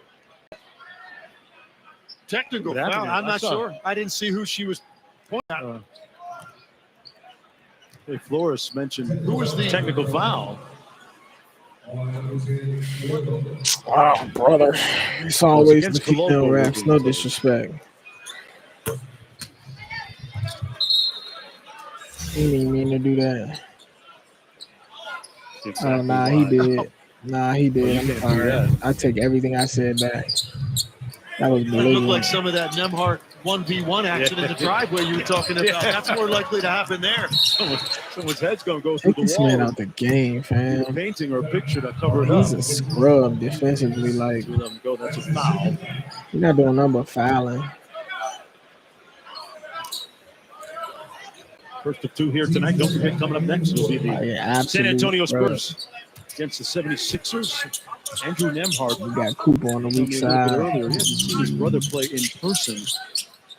Technical foul. I'm not sure. I didn't see who she was pointing at. Hey, Flores mentioned who was the technical foul. Oh, brother. It's always the female refs. No disrespect. He didn't even mean to do that. Oh, nah, he did. Nah, he did. I'm sorry. I take everything I said back. That was belligerent. It looked like some of that Nemhart 1v1 action in the driveway you were talking about. That's more likely to happen there. Someone's head's going to go through the wall. Take this man out the game, fam. Painting or a picture to cover it up. He's a scrub defensively. Like, let him go. That's a foul. He's not doing nothing but fouling. First of two here tonight. Don't forget, coming up next will be the San Antonio Spurs against the 76ers. Andrew Nemhart. We got Cooper on the weak side. Earlier, he hasn't seen his brother play in person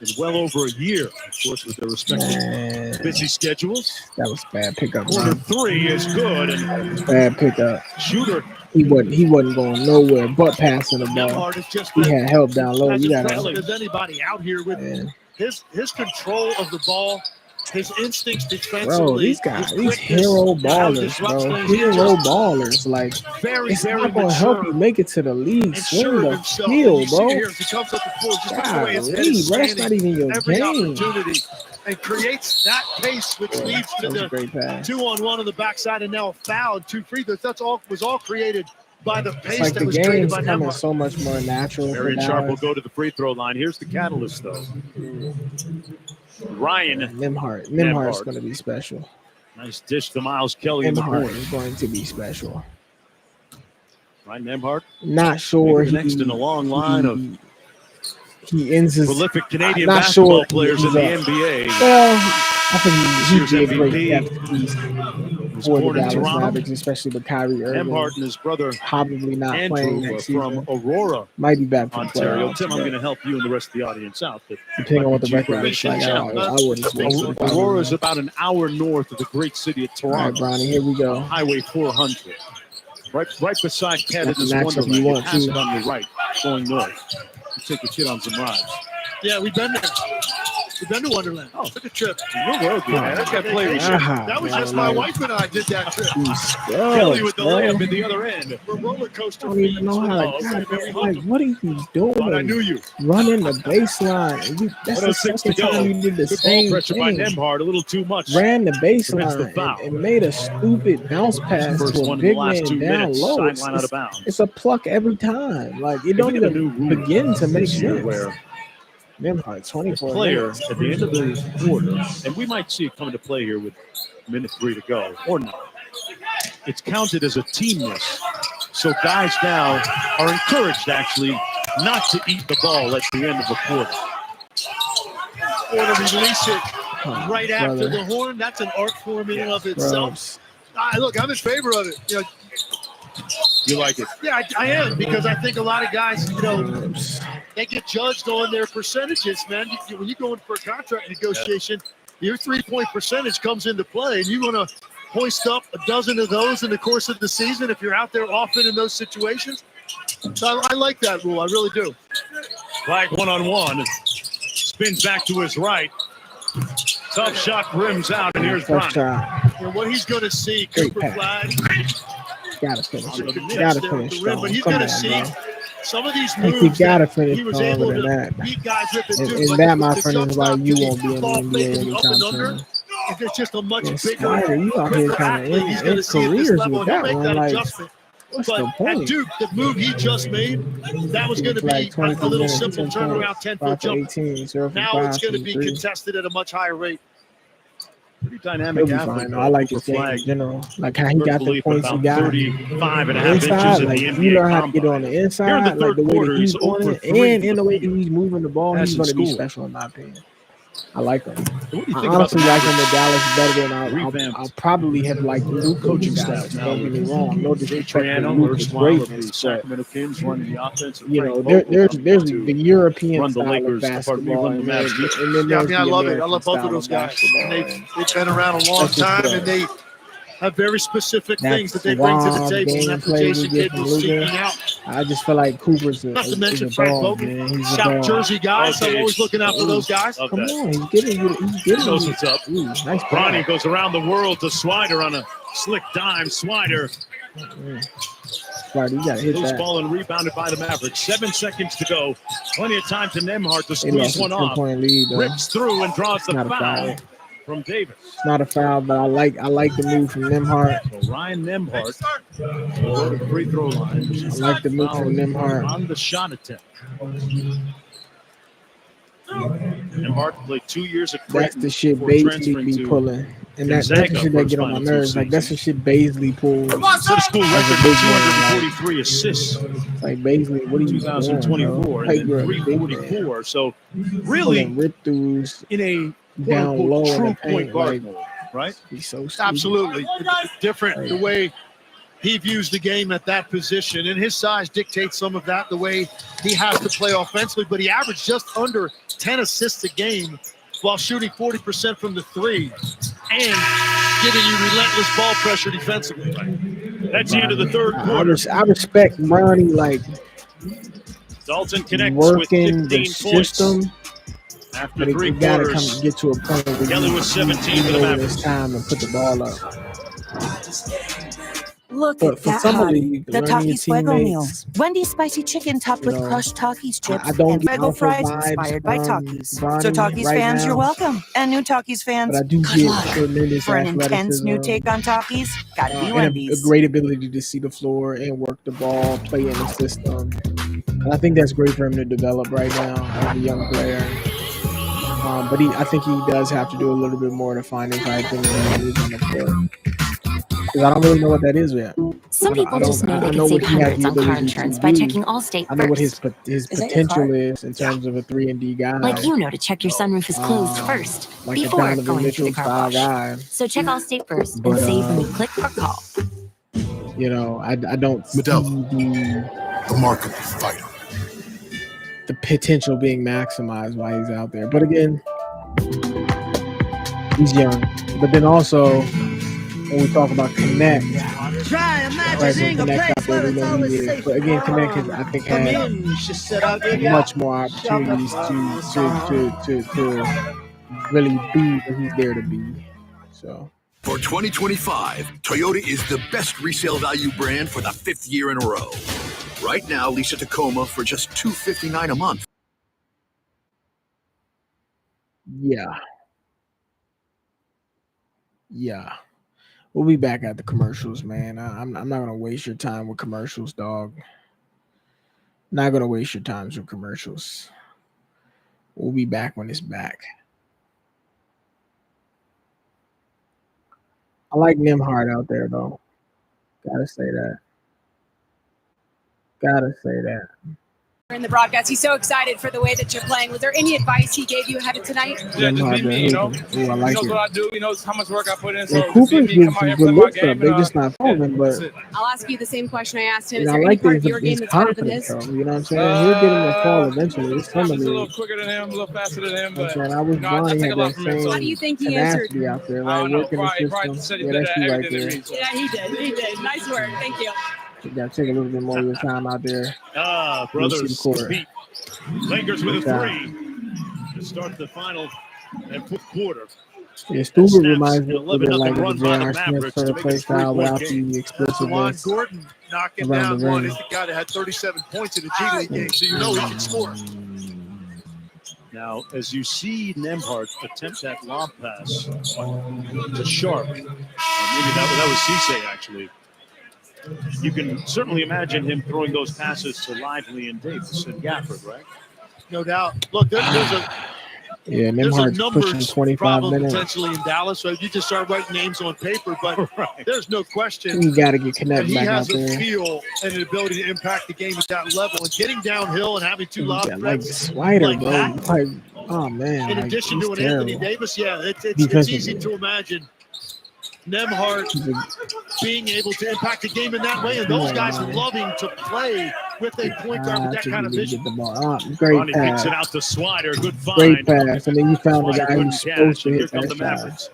in well over a year, of course, with their respective busy schedules. That was bad pickup. Quarter three is good. And bad pickup. Shooter. He wasn't going nowhere but passing the ball. He had help down low. You got to. There's anybody out here with his control of the ball. His instincts defensively. Bro, these guys, these hero ballers, bro. Hero ballers. Like, it's not going to help you make it to the league. Swing the field, bro. Golly, bro. That's not even your game. And creates that pace, which leads to the 2-on-1 on the backside, and now a foul and 2 free throws. That's all was all created by the pace like that the was created by Nemhart. So much more natural. Marion Sharp will go to the free throw line. Here's the catalyst, though. Ryan Nemhart's going to be special. Nice dish to Miles Kelly in the corner. Nemhart is going to be special. Ryan Nemhart. Not sure. Next in a long line of he ends his prolific Canadian basketball players in the NBA. Well, I think he did great for the Dallas Mavericks, especially with Kyrie Irving. Nemhart and his brother probably not Andrew playing next from season. Aurora, might be back from Ontario. Tim, I'm going to help you and the rest of the audience out. Depending on what the record is like, I wouldn't. Aurora is about an hour north of the great city of Toronto. All right, Bronny, here we go. Highway 400. Right beside Canada's Wonderland. You pass it on your right, going north. You take your kid on some rides. Yeah, we've been there. We've been to Wonderland. Oh, took a trip. You're world, man. That's that play. That was just my wife and I did that trip. Kelly with the layup at the other end. We're roller coaster. I don't even know how to. What are you doing? I knew you. Running the baseline. That's the second time you did the same pressure thing. By Nemhart, a little too much. Ran the baseline and made a stupid bounce pass to a big man down low. It's a pluck every time. Like, it don't even begin to make sense. Nemhart, 24 player at the end of the quarter, and we might see it come into play here with minute 3 to go, or not. It's counted as a team miss. So guys now are encouraged, actually, not to eat the ball at the end of the quarter. Or to release it right after the horn. That's an art form in and of itself. Look, I'm in favor of it. You know, you like it? Yeah, I am, because I think a lot of guys, they get judged on their percentages, man. When you go in for a contract negotiation, your 3-point percentage comes into play, and you want to hoist up a dozen of those in the course of the season if you're out there often in those situations. So I like that rule. I really do. Flagg one-on-one. Spins back to his right. Tough shot rims out, and here's Bronny. And what he's going to see, Cooper Flagg. Gotta finish it. Gotta Gotta finish rim, but he's going to see some of these moves. moves He gotta finish he was able to that. beat guys with it too. And that, my friend, is why you won't be in the NBA anytime soon. If it's just a much bigger, Slider, you out here trying to end careers with that one. Like, what's the point? At Duke, the move he just made, that was going to be a little simple turnaround 10-foot jump. Now it's going to be contested at a much higher rate. Pretty dynamic athlete. I like his game in general. Like how he got the points he got. 35 and a half inches in like, the NBA. You learn how to get on the inside, like the way that he's doing it, and in the way that he's moving the ball, he's going to be special in my opinion. I like him. I honestly like him with Dallas better than I'll probably have liked Luke coaching staff. Don't get me wrong. No disrespect to Luke is greatness, but you know, there's the European style of basketball, and then there's I love it. I love both of those guys. They've been around a long time, and they have very specific things that they bring to the table. And that's what Jason Kidd was seeking out. I just feel like Cooper's not to mention Frank Vogel, He's South Jersey guys. So I'm always looking out for those guys. Come on, he's getting you. He's getting knows what's up. Nice. Bronny goes around the world to Swider on a slick dime. Swider. Swider, you gotta hit Loose that. ball and rebounded by the Mavericks. 7 seconds to go. Plenty of time to Nembhard to squeeze one off. Rips through and draws the foul from Davis. It's not a foul, but I like the move from Nembhard. So Ryan Nembhard will go to the free throw line. I like the move from Nembhard on the shot attempt. Nembhard played 2 years at Creighton. That's the shit Baisley be pulling. And that's the shit that get on my nerves. Like, that's the shit Baisley pulls. Set a school record for 243 assists. Like, Baisley, what are you 2024 doing, and then 344. So, really, rip-throughs in a down low true point guard mode, right? He's so stupid. Absolutely. Different the way he views the game at that position. And his size dictates some of that, the way he has to play offensively. But he averaged just under 10 assists a game while shooting 40% from the three and giving you relentless ball pressure defensively. That's the end of the third quarter. I respect Bronny, like, Dalton connects working with the 15 points. System. After But 3 you gotta quarters, get to a point where Kelly was 17 for the Mavericks. It's time to put the ball up. Look But at for that somebody, hottie. The Takis Fuego meals. Wendy's spicy chicken topped with crushed Takis chips I don't and get Fuego Alpha fries vibes inspired by from Takis. Bronny So Takis right fans, now. you're welcome. And new Takis fans, But I do good get luck. tremendous For an intense athleticism, new take on Takis, gotta be and Wendy's. a great ability to see the floor and work the ball, play in the system. And I think that's great for him to develop right now as a young player. But I think he does have to do a little bit more to find his identity on the court. Because I don't really know what that is yet. Some people just know they can save hundreds on car insurance by checking Allstate first. I know what his potential is in terms of a 3-and-D guy. Like you know to check your sunroof is closed first, like a before Donovan going Mitchell to the car style wash. guy. So check Allstate first But, and save when you click or call. You know, I don't see Medella, remarkable fighter. the potential being maximized while he's out there. But again, he's young. But then also, when we talk about Connect, right, when Connect out there, we know who he is. But again, Connect has, I think, had much more opportunities to really be what he's there to be. So. For 2025, Toyota is the best resale value brand for the 5th year in a row. Right now, lease a Tacoma for just $259 a month. Yeah. We'll be back at the commercials, man. I'm not going to waste your time with commercials, dog. Not going to waste your time with commercials. We'll be back when it's back. I like Nembhard out there, though. Gotta say that. in the broadcast. He's so excited for the way that you're playing. Was there any advice he gave you ahead of tonight? Yeah, just be me, you know. He knows what I do. He knows how much work I put in. So yeah, Cooper's getting some good looks up. They just not falling, but I'll ask you the same question I asked him. you Is know, there I any like part of your game his that's better than confidence, his? though. You know what I'm saying? He'll get him to fall eventually. It's summer He's a little league. quicker than him, a little faster than him, but I wish Bronny had that same How do you think he answered? tenacity out there, I right? don't know. Working the system. Yeah, that's you right there. Yeah, he did. He did. Nice work. Thank you. You got to take a little bit more of your time out there. Brothers compete. Lakers with a 3 to start the final and fourth quarter. Yeah, Stuber reminds me a little bit like the J.R. Smith sort of play style without the explosiveness. Gordon knocking down one is the guy that had 37 points in the G League game, so you know he can score. Now, as you see Nembhard attempt that lob pass to Sharp, maybe that was Cisse actually. You can certainly imagine him throwing those passes to Lively and Davis and Gafford, right? No doubt. Look, there's a numbers 25 problem minutes. potentially in Dallas, so you just start writing names on paper, but there's no question. You got to get connected back out there. He has a there. feel and an ability to impact the game at that level, and getting downhill and having two lob like threats Swider, like bro. that. Like, oh man. In like, addition to an terrible. Anthony Davis, it's easy to imagine Nembhard being able to impact the game in that way, and those guys loving to play with a point guard with that kind of vision. Great pass. Kicks it out to Swider. Good find. Great pass. And then you found the guy who's supposed to hit Here come that the shot. Mavericks.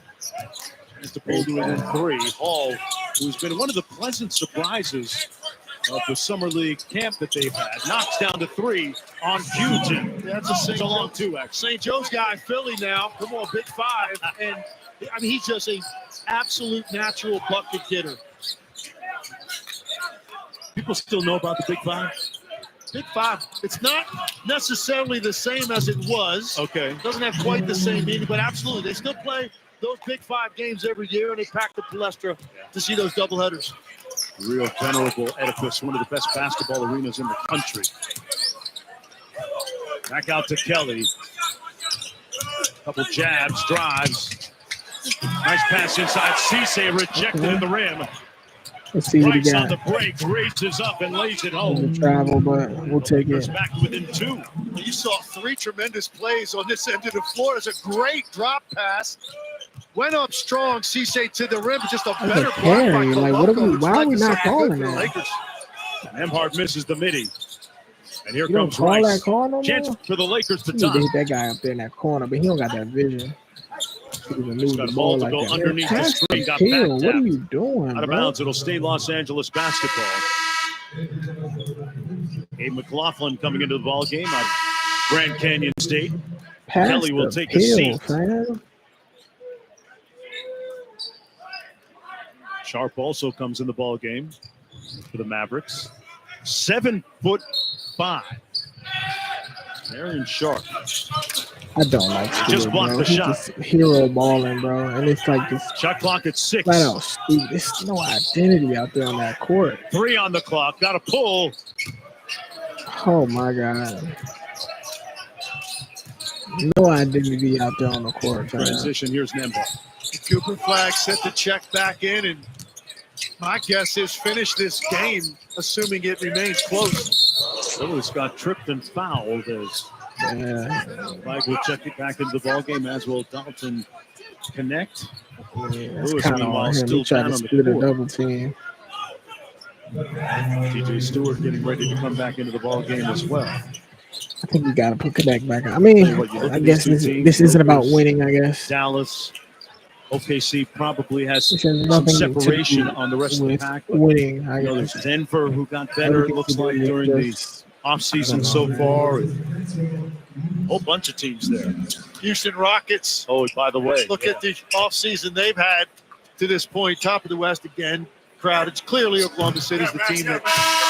Has to pull to within 3. Hall, who's been one of the pleasant surprises of the summer league camp that they've had, knocks down to 3 on cue. That's a St. long 2 actually. St. Joe's guy, Philly now. Come on, Big 5, and I mean he's just a absolute natural bucket getter. People still know about the Big 5? Big 5. It's not necessarily the same as it was. Okay. It doesn't have quite the same meaning, but absolutely. They still play those Big 5 games every year, and they pack the Palestra to see those doubleheaders. Real venerable edifice, one of the best basketball arenas in the country. Back out to Kelly. Couple jabs, drives. Nice pass inside. Cisse rejected in the rim. Let's see what he Price got. on the break, races up and lays it home. Travel, but we'll take it. Back within 2. You saw 3 tremendous plays on this end of the floor. It's a great drop pass. Went up strong, Cisse to the rim, just a better block by Like, what are we? Why are we not calling that? Nembhard misses the midi. And here You don't comes call Rice. that call no Chance more? for the Lakers to You need to tie. hit that guy up there in that corner, but he don't got that vision. He even moves got the a ball ball to like go that. underneath the Pass screen, the got kill. back What are tapped. you doing, Out of bro? bounds, it'll stay Los Angeles basketball. Abe McLaughlin coming into the ball game out of Grand Canyon State. Pass Kelly will the take a pill, seat. fam. Sharp also comes in the ball game for the Mavericks. 7'5". Aaron Sharp. I don't like Stewart, Just blocked bro. the He's shot. just hero balling, bro. And it's like this Shot clock at 6. flat out stupid. There's no identity out there on that court. 3 on the clock. Got a pull. Oh my God. No identity out there on the court, fam. Transition. Here's Nembhard. Cooper Flagg set the check back in, and my guess is finish this game, assuming it remains close. Lewis got tripped and fouled as Flagg will check it back into the ball game, as will Dalton connect. That's Lewis, kind of meanwhile, on him. still He tried down to on the split a court. double team. TJ Stewart getting ready to come back into the ball game as well. I think we got to put Connect back. I mean, What, you look I at guess these two teams, this isn't about Lakers, winning, I guess. Dallas, OKC probably has This has some nothing to separation do on the rest of the with pack. But, winning, I you know, guess. there's Denver who got better, it looks like, during the offseason so far. And a whole bunch of teams there. Houston Rockets. Oh, by the way. Look at the offseason they've had to this point. Top of the West again. Crowded. Clearly, Oklahoma City is the team that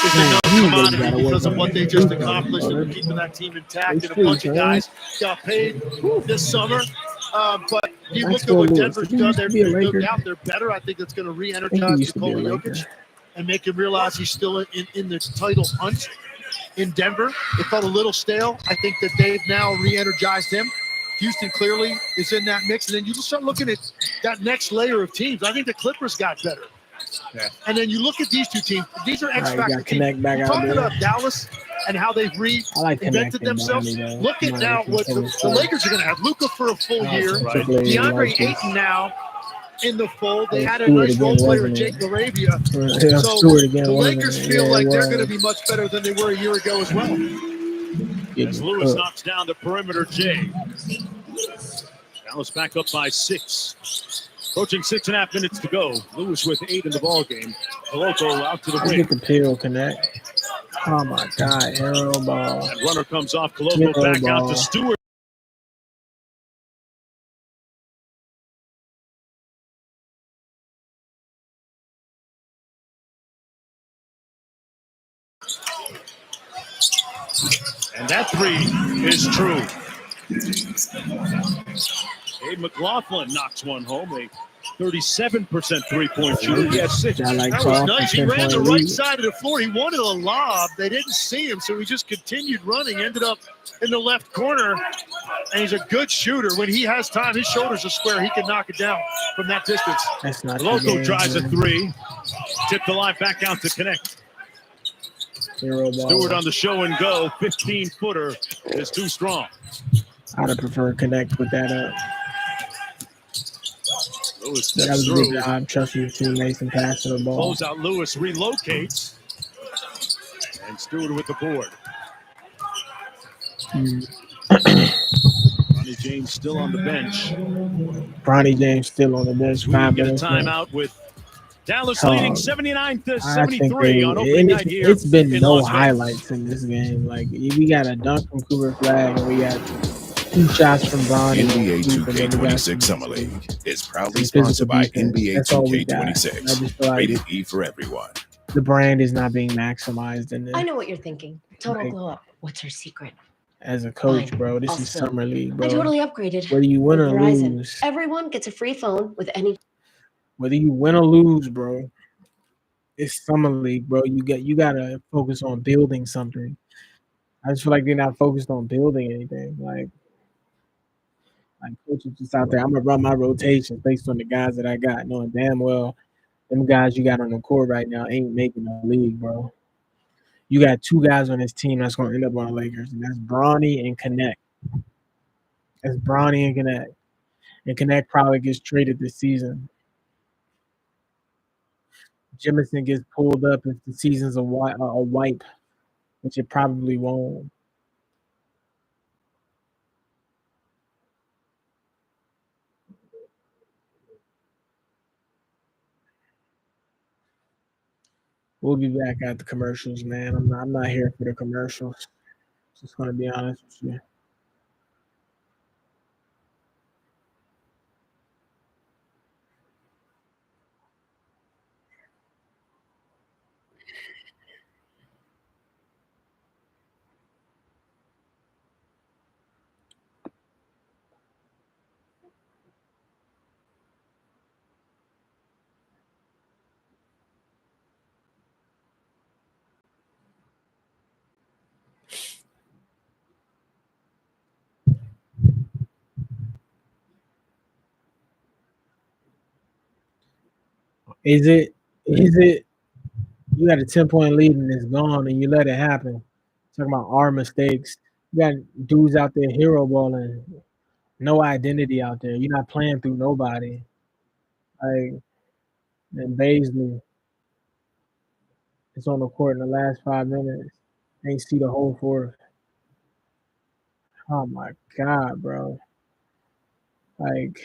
is the known commodity because of what they just accomplished and keeping that team intact. And a bunch of guys got paid this summer. But you look at what Denver's done. They're no doubt they're better. I think that's going to re-energize Nikola Jokic and make him realize he's still in the title hunt in Denver. It felt a little stale. I think that they've now re-energized him. Houston clearly is in that mix. And then you just start looking at that next layer of teams. I think the Clippers got better. Yeah. And then you look at these two teams. These are X All right, factor got Connect teams. back You're out talking there. about Dallas. and how they've reinvented themselves. Look at now what the Lakers are going to have. Luka for a full year. Right. DeAndre Ayton now in the fold. They had a nice role player, Jake LaRavia. So the Lakers feel like they're going to be much better than they were a year ago as well. As Lewis knocks down the perimeter J. Dallas back up by 6. Approaching 6.5 minutes to go. Lewis with 8 in the ball game. Koloko out to the wing. Get the pill connect. Oh my God, hero ball. And runner comes off. Koloko back out to Stewart. And that 3 is true. Abe McLaughlin knocks one home. A 37% three-point shooter. He has 6. That was nice. He ran the right side of the floor. He wanted a lob. They didn't see him, so he just continued running. Ended up in the left corner, and he's a good shooter. When he has time, his shoulders are square. He can knock it down from that distance. That's not Loco tries a 3. Tip the line back out to connect. Stewart on the show and go. 15-footer is too strong. I'd have preferred connect with that up. Lewis That was a good job. Trusting your teammates and passing the ball. Close out Lewis relocates. And Stewart with the board. Bronny James still on the bench. Bronny James still on the bench. We 5 get a minutes. timeout with Dallas leading 79-73 on opening night here. It's been no Las Vegas. highlights in this game. Like we got a dunk from Cooper Flagg, and we got 2 shots from Bronny. NBA 2K26 Summer League is proudly sponsored by NBA 2K26. Rated E for everyone. The brand is not being maximized in this. I know what you're thinking. Total Like- glow up. What's her secret? As a coach, Fine. bro, this is Also, summer league, bro. I totally upgraded. Whether you win with or Verizon. lose, Everyone gets a free phone with any. whether you win or lose, bro, it's summer league, bro. You gotta focus on building something. I just feel like they're not focused on building anything. Like coaches just out there. I'm gonna run my rotations based on the guys that I got, knowing damn well them guys you got on the court right now ain't making the league, bro. You got 2 guys on this team that's gonna end up on the Lakers, and that's Bronny and Connect. That's Bronny and Connect. And Connect probably gets traded this season. Jemison gets pulled up if the season's a wipe, which it probably won't. We'll be back at the commercials, man. I'm not here for the commercials. Just gonna be honest with you. Is it you got a 10-point lead and it's gone and you let it happen? Talking about our mistakes. You got dudes out there hero balling, no identity out there. You're not playing through nobody. Like, and Baisley is on the court in the last 5 minutes. Ain't see the whole fourth. Oh my God, bro. Like,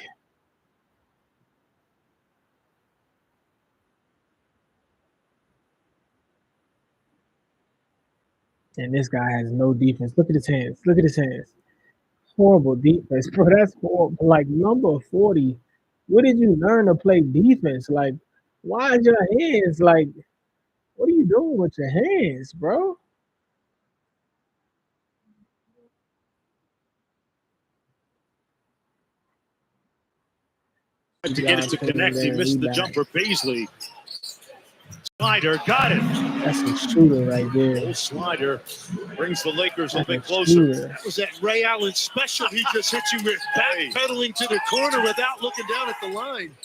and this guy has no defense. Look at his hands. Look at his hands. Horrible defense, bro. That's horrible. Like, number 40. Where did you learn to play defense? Like, why is your hands like, what are you doing with your hands, bro? To get it to connect, he missed the jumper. Baisley. Slider, got it. That's a shooter right there. Old Slider brings the Lakers a bit closer. That was that Ray Allen special. He just hit you with backpedaling to the corner without looking down at the line.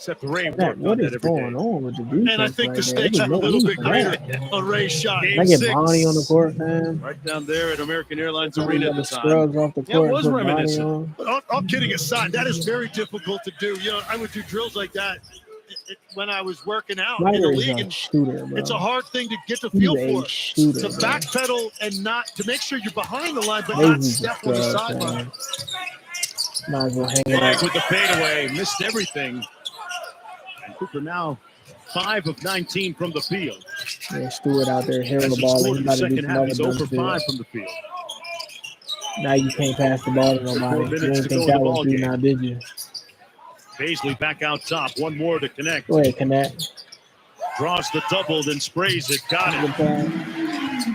Except Ray That, worked what on is that every going day. on with the defense? And I think right the there? stakes There are a was no little need bit for greater that. on Ray's shot. Can I Game get 6. Bronny on the court, man? Right down there at American Airlines Trying to Arena get at the the time. scrubs off the Yeah, it court and was put Bronny reminiscent. on. But all kidding aside, that is very difficult to do. You know, I would do drills like that when I was working out in the Slider is league, a and shooter, bro. it's a hard thing to get the He's feel a for. shooter, To bro. backpedal and not to make sure you're behind the line, but Maybe not he's a step on the scrub, sideline. man. Might as well hang it Flagg up. with the fadeaway, missed everything. And Cooper now 5 of 19 from the field. Yeah, Stewart out there, hero As he balling. scored He's in the about to do second some half, other he's dumb 0 for shit. 5 from the field. Now you can't pass the ball to 4 nobody. You minutes didn't to think go in that the was ball through game. now, did you? Paisley back out top. One more to connect. Go ahead, connect. Draws the double, then sprays it. Got Good it. pass.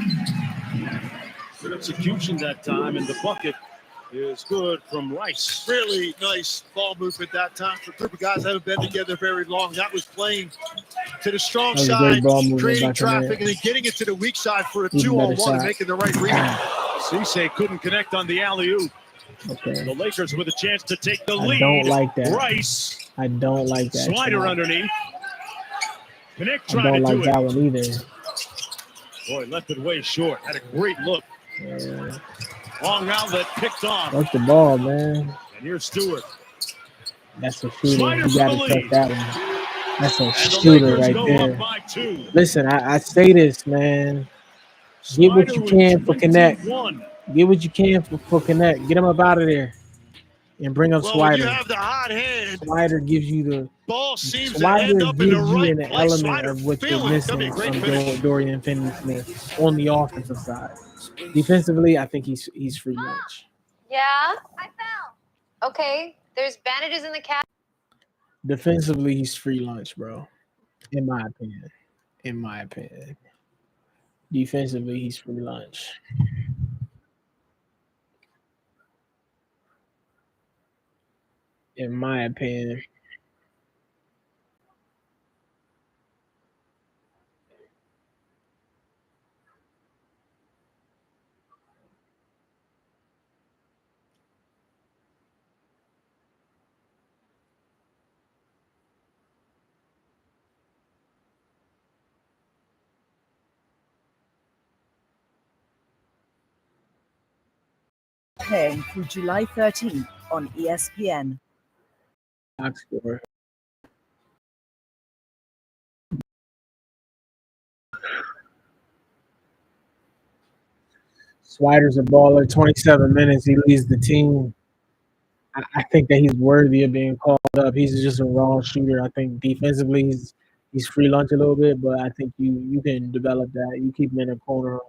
Good execution that time, and the bucket is good from Rice. Really nice ball movement that time for a group of guys that haven't been together very long. That was playing to the strong That was a great side, ball movement creating by traffic, Connect. and then getting it to the weak side for a Even better 2-on-1 shot. and making the right read. Cisse couldn't connect on the alley-oop. Okay. The Lakers with a chance to take the I lead. don't like that. Rice. I don't like that. Slider shot. underneath. Connect I trying don't to like do that it. one either. Boy, left it way short. Had a great look. Yeah. Long outlet picked off. Work the ball, man. And here's Stewart. That's a shooter. Slider You for got the to touch lead. that one. That's a And the shooter Lakers right go there. up by 2. Listen, I say this, man. Get what you can for Connect. 21. Get what you can for Connect. Get him up out of there. And bring up Well, when you Slider. have the hot hand, Slider gives you the ball seems to Slider end up in the gives you right an place. element Slider of what you're feeling it. That'd be missing a great from finish. Dorian Finney-Smith on the offensive side. Defensively, I think he's free lunch. Yeah? I fell. Okay. There's bandages in the cat. Defensively, he's free lunch, bro. In my opinion. In my opinion. Defensively, he's free lunch. In my opinion. Playing through July 13th on ESPN. Box score. Slider's a baller. 27 minutes. He leads the team. I think that he's worthy of being called up. He's just a raw shooter. I think defensively he's free lunch a little bit, but I think you can develop that. You keep him in a corner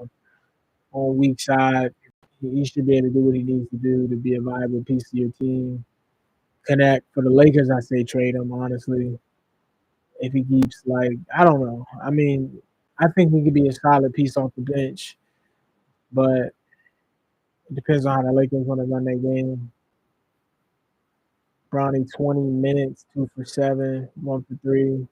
on weak side. He should be able to do what he needs to do to be a viable piece of your team. Connect for the Lakers, I say trade him, honestly. If he keeps I don't know. I mean, I think he could be a solid piece off the bench, but it depends on how the Lakers want to run their game. Bronny 20 minutes, 2 for 7, 1 for 3.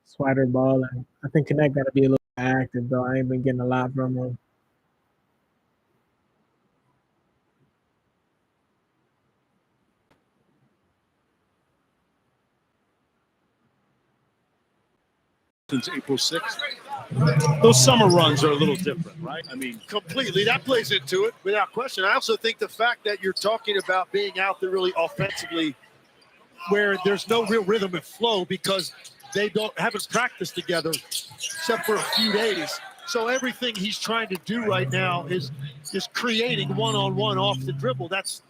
Slider balling. I think Connect got to be a little active though. I ain't been getting a lot from him. Since April 6th. Those summer runs are a little different, right? I mean, Completely. That plays into it without question. I also think the fact that you're talking about being out there really offensively where there's no real rhythm and flow because they haven't practiced together except for a few days. So everything he's trying to do right now is creating one-on-one off the dribble. That's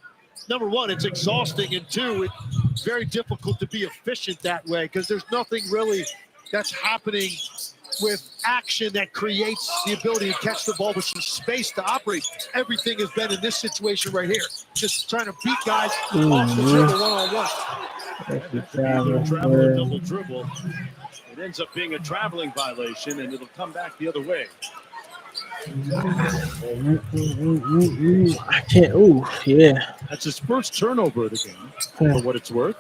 number one, it's exhausting, and two, it's very difficult to be efficient that way because there's nothing really that's happening with action that creates the ability to catch the ball with some space to operate. Everything has been in this situation right here, just trying to beat guys off the dribble one-on-one. Double dribble. It ends up being a traveling violation, and it'll come back the other way. I can't. Ooh, yeah. That's his first turnover of the game, for what it's worth.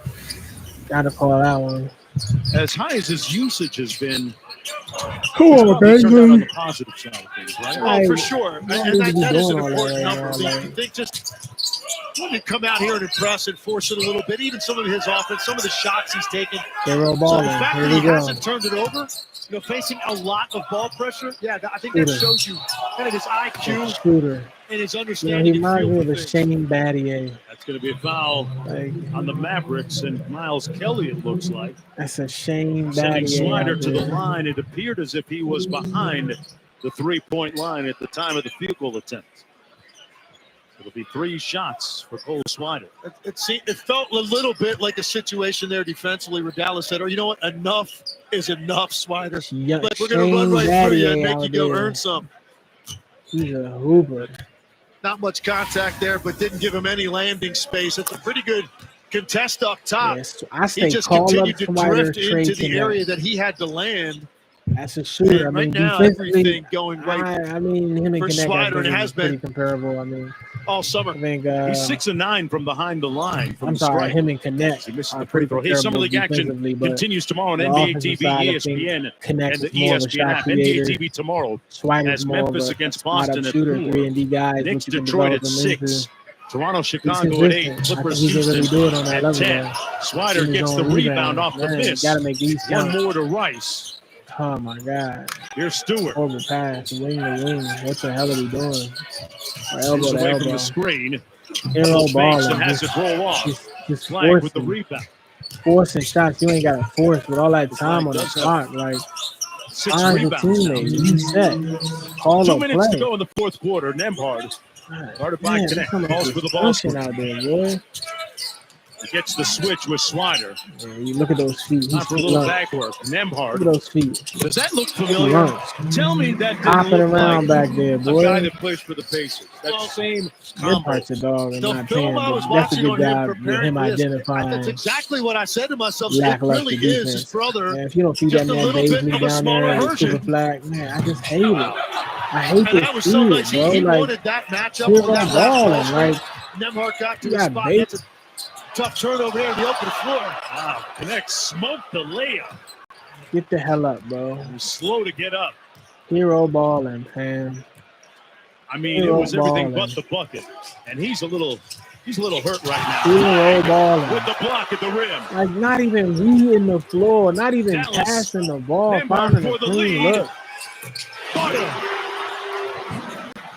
Gotta call that one. As high as his usage has been, Come on, turned out on baby. the positive side of things, right? Oh, for sure. And that is an important number. I think just to come out here and impress and force it a little bit. Even some of his offense, some of the shots he's taken. Hero So balling. the fact Here that we he go. hasn't turned it over, facing a lot of ball pressure, I think that shows you kind of his IQ Shooter. and his He understanding. reminds me of a things. Shane Battier. That's going to be a foul on the Mavericks and Miles Kelly, it looks like. That's a Shane Sending Battier. Swider to the line. It appeared as if he was behind the three-point line at the time of the field goal attempt. It'll be 3 shots for Cole Swider. It felt a little bit like a situation there defensively where Dallas said, you know what, enough is enough, Swider. Like, we're going to run right through you and make you go earn some. He's a hooper. Not much contact there, but didn't give him any landing space. It's a pretty good contest up top. Yes, I he just continued to drift into the area that he had to land. That's a shooter. And I mean, right now, defensively, everything going right. I mean, him and for Connect Swider, and it has pretty been comparable. I mean, all summer. I think He's 6-9 from behind the line. I'm sorry, him and Connect. He misses are the free pretty throw. His Summer League action defensively, but continues tomorrow on the NBA offensive TV, side, I ESPN, think Connect and the is more of a ESPN shot app. NBA creator. TV tomorrow Swider's as more of Memphis a against spot-up Boston at shooter, 4. 3-and-D guys. Knicks, which you can Detroit at develop them 6. into. Toronto, He's Chicago at 8. consistent. I Clippers, think he can really Houston do it on that at level, 10. though. Swider In his gets the own rebound off the Man, miss. gotta make these One count. more to Rice. Oh my God! Here's Stewart. Horrible pass, wing to wing. What the hell are we doing? Or Moves elbow to away from elbow. the screen. Hero Fakes balling. and has it roll off. Just Flag with the forcing, rebound. forcing shots. You ain't got to force with all that time on the does have clock. Like, 6 find your rebounds now. teammate. You set. Call 2 a minutes play. to go in the fourth quarter. Nemhard guarded by Man, Connect. there's so Calls much for the ball dysfunction screen. out there, boy. He gets the switch with Swider. Yeah, you look at those feet. Time He's for a little lunch. back work. Nemhard. Look at those feet. Does that look He familiar? lunch. Tell me that didn't Hopping look around like back there, a boy. guy that plays for the Pacers. That same Your combo. part's a dog and The not film 10, I was but that's a watching good on him job with preparing him for this, identifying that's exactly what I said to myself. It lackluster really is his defense. brother. Man, if you don't see Just that a man little bit Baisley of a down smaller there at version. Super Flag, man, I just hate it. I hate And this that was so shit, nice. bro. He Like, wanted that matchup hero on that last balling. post. Like, Nemhard got to you the got spot. bait. That's a tough turnover there in the open floor. Wow. Connect smoked the layup. get the hell up, bro. He's slow to get up. Hero balling, man. I mean, it Hero was everything balling. but the bucket. And he's a little hurt right now. Hero balling. With the block at the rim. Like, not even reading the floor, not even Dallas. passing the ball, Nemhard finding for a the clean lead. look.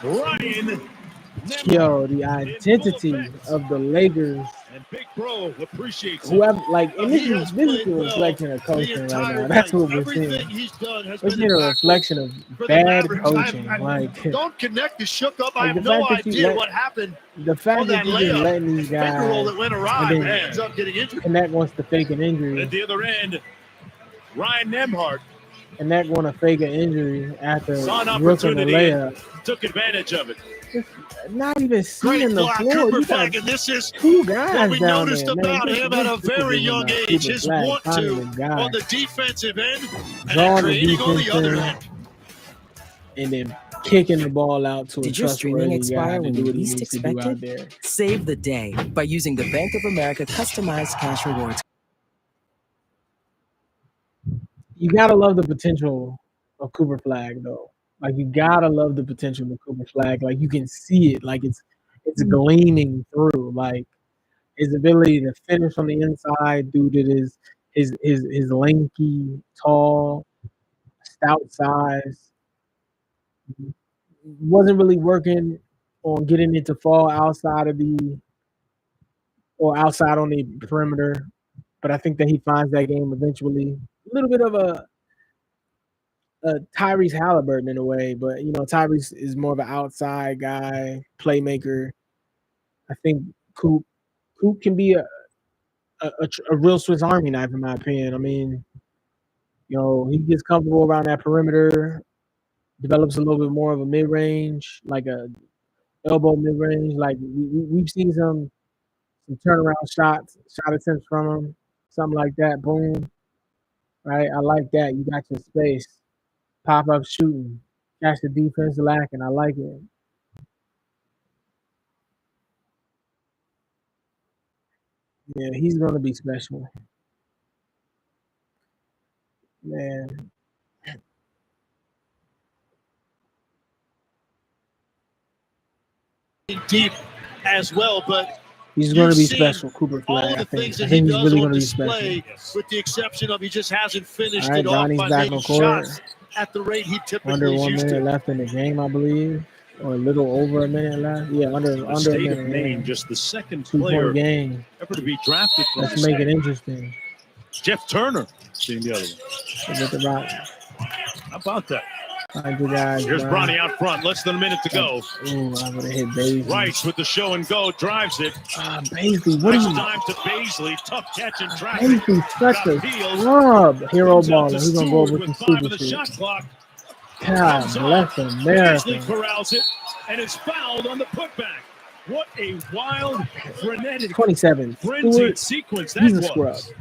Ryan. Yo, the identity of the Lakers. And Big Bro appreciates Whoever, like, and this is a reflection of coaching right now. That's what we're seeing. Everything he's done has We're been seeing a impactful reflection of for the bad Mavericks. coaching. I Like, don't Connect is shook up. Like, I have the no fact that you idea let- what happened the on fact that that you've been layup. letting these Finger roll guys, that went awry, and but then ends up getting injured. Connect wants to fake an injury. At the other end, Ryan Nemhard Connect want to fake an injury after saw an rooking the opportunity layup. and took advantage of it. Not even Great seeing the block, floor. Cooper You got Flag, and this is two what guys we down noticed there, man. about him at a very young age. Cooper His Flag want finding to the guy, on the defensive end and drawing the creating on the defense other in, end. and then kicking the ball out to a Did your streaming trustworthy guy expire to when do you what he least needs to do out expected? there. Save the day by using the Bank of America customized cash rewards. You gotta love the potential of Cooper Flag, though. Like, you gotta love the potential of Cooper Flag. Like, you can see it. Like, it's gleaming through. Like, his ability to finish from the inside due to his lanky, tall, stout size. Wasn't really working on getting it to fall outside of outside on the perimeter. But I think that he finds that game eventually. A little bit of a Tyrese Halliburton in a way, but Tyrese is more of an outside guy, playmaker. I think Coop can be a real Swiss Army knife in my opinion. I mean, he gets comfortable around that perimeter, develops a little bit more of a mid range, like a elbow mid range. Like we've seen some turnaround shot attempts from him, something like that. Boom, right? I like that. You got your space. Pop up shooting, catch the defense lacking. I like it. Yeah, he's gonna be special, man. Deep as well, but He's going to be special, Cooper Flagg. I think he's really going to be special. With the exception of he just hasn't finished All right, it off Bronny's by back making on court. shots at the rate he typically Under is 1 used minute to. left in the game, I believe, or a little over a minute left. Yeah, under a State minute. of Maine, just the second 2-point player game. ever to be drafted from Let's the make state. it interesting. Jeff Turner being the other one. Forget about How about that? guys, Here's Bronny out front. Less than a minute to go. Ooh, I would have hit Baisley. Rice with the show and go. Drives it. Baisley, what are Nice you? time to Baisley. Tough catch and traffic. Baisley, such a scrub. Hero baller. He's going to go over some super shit. God bless America. Baisley corrals it and is fouled on the putback. What a wild, frenetic, 27. frenzied sequence that He's a was. scrub.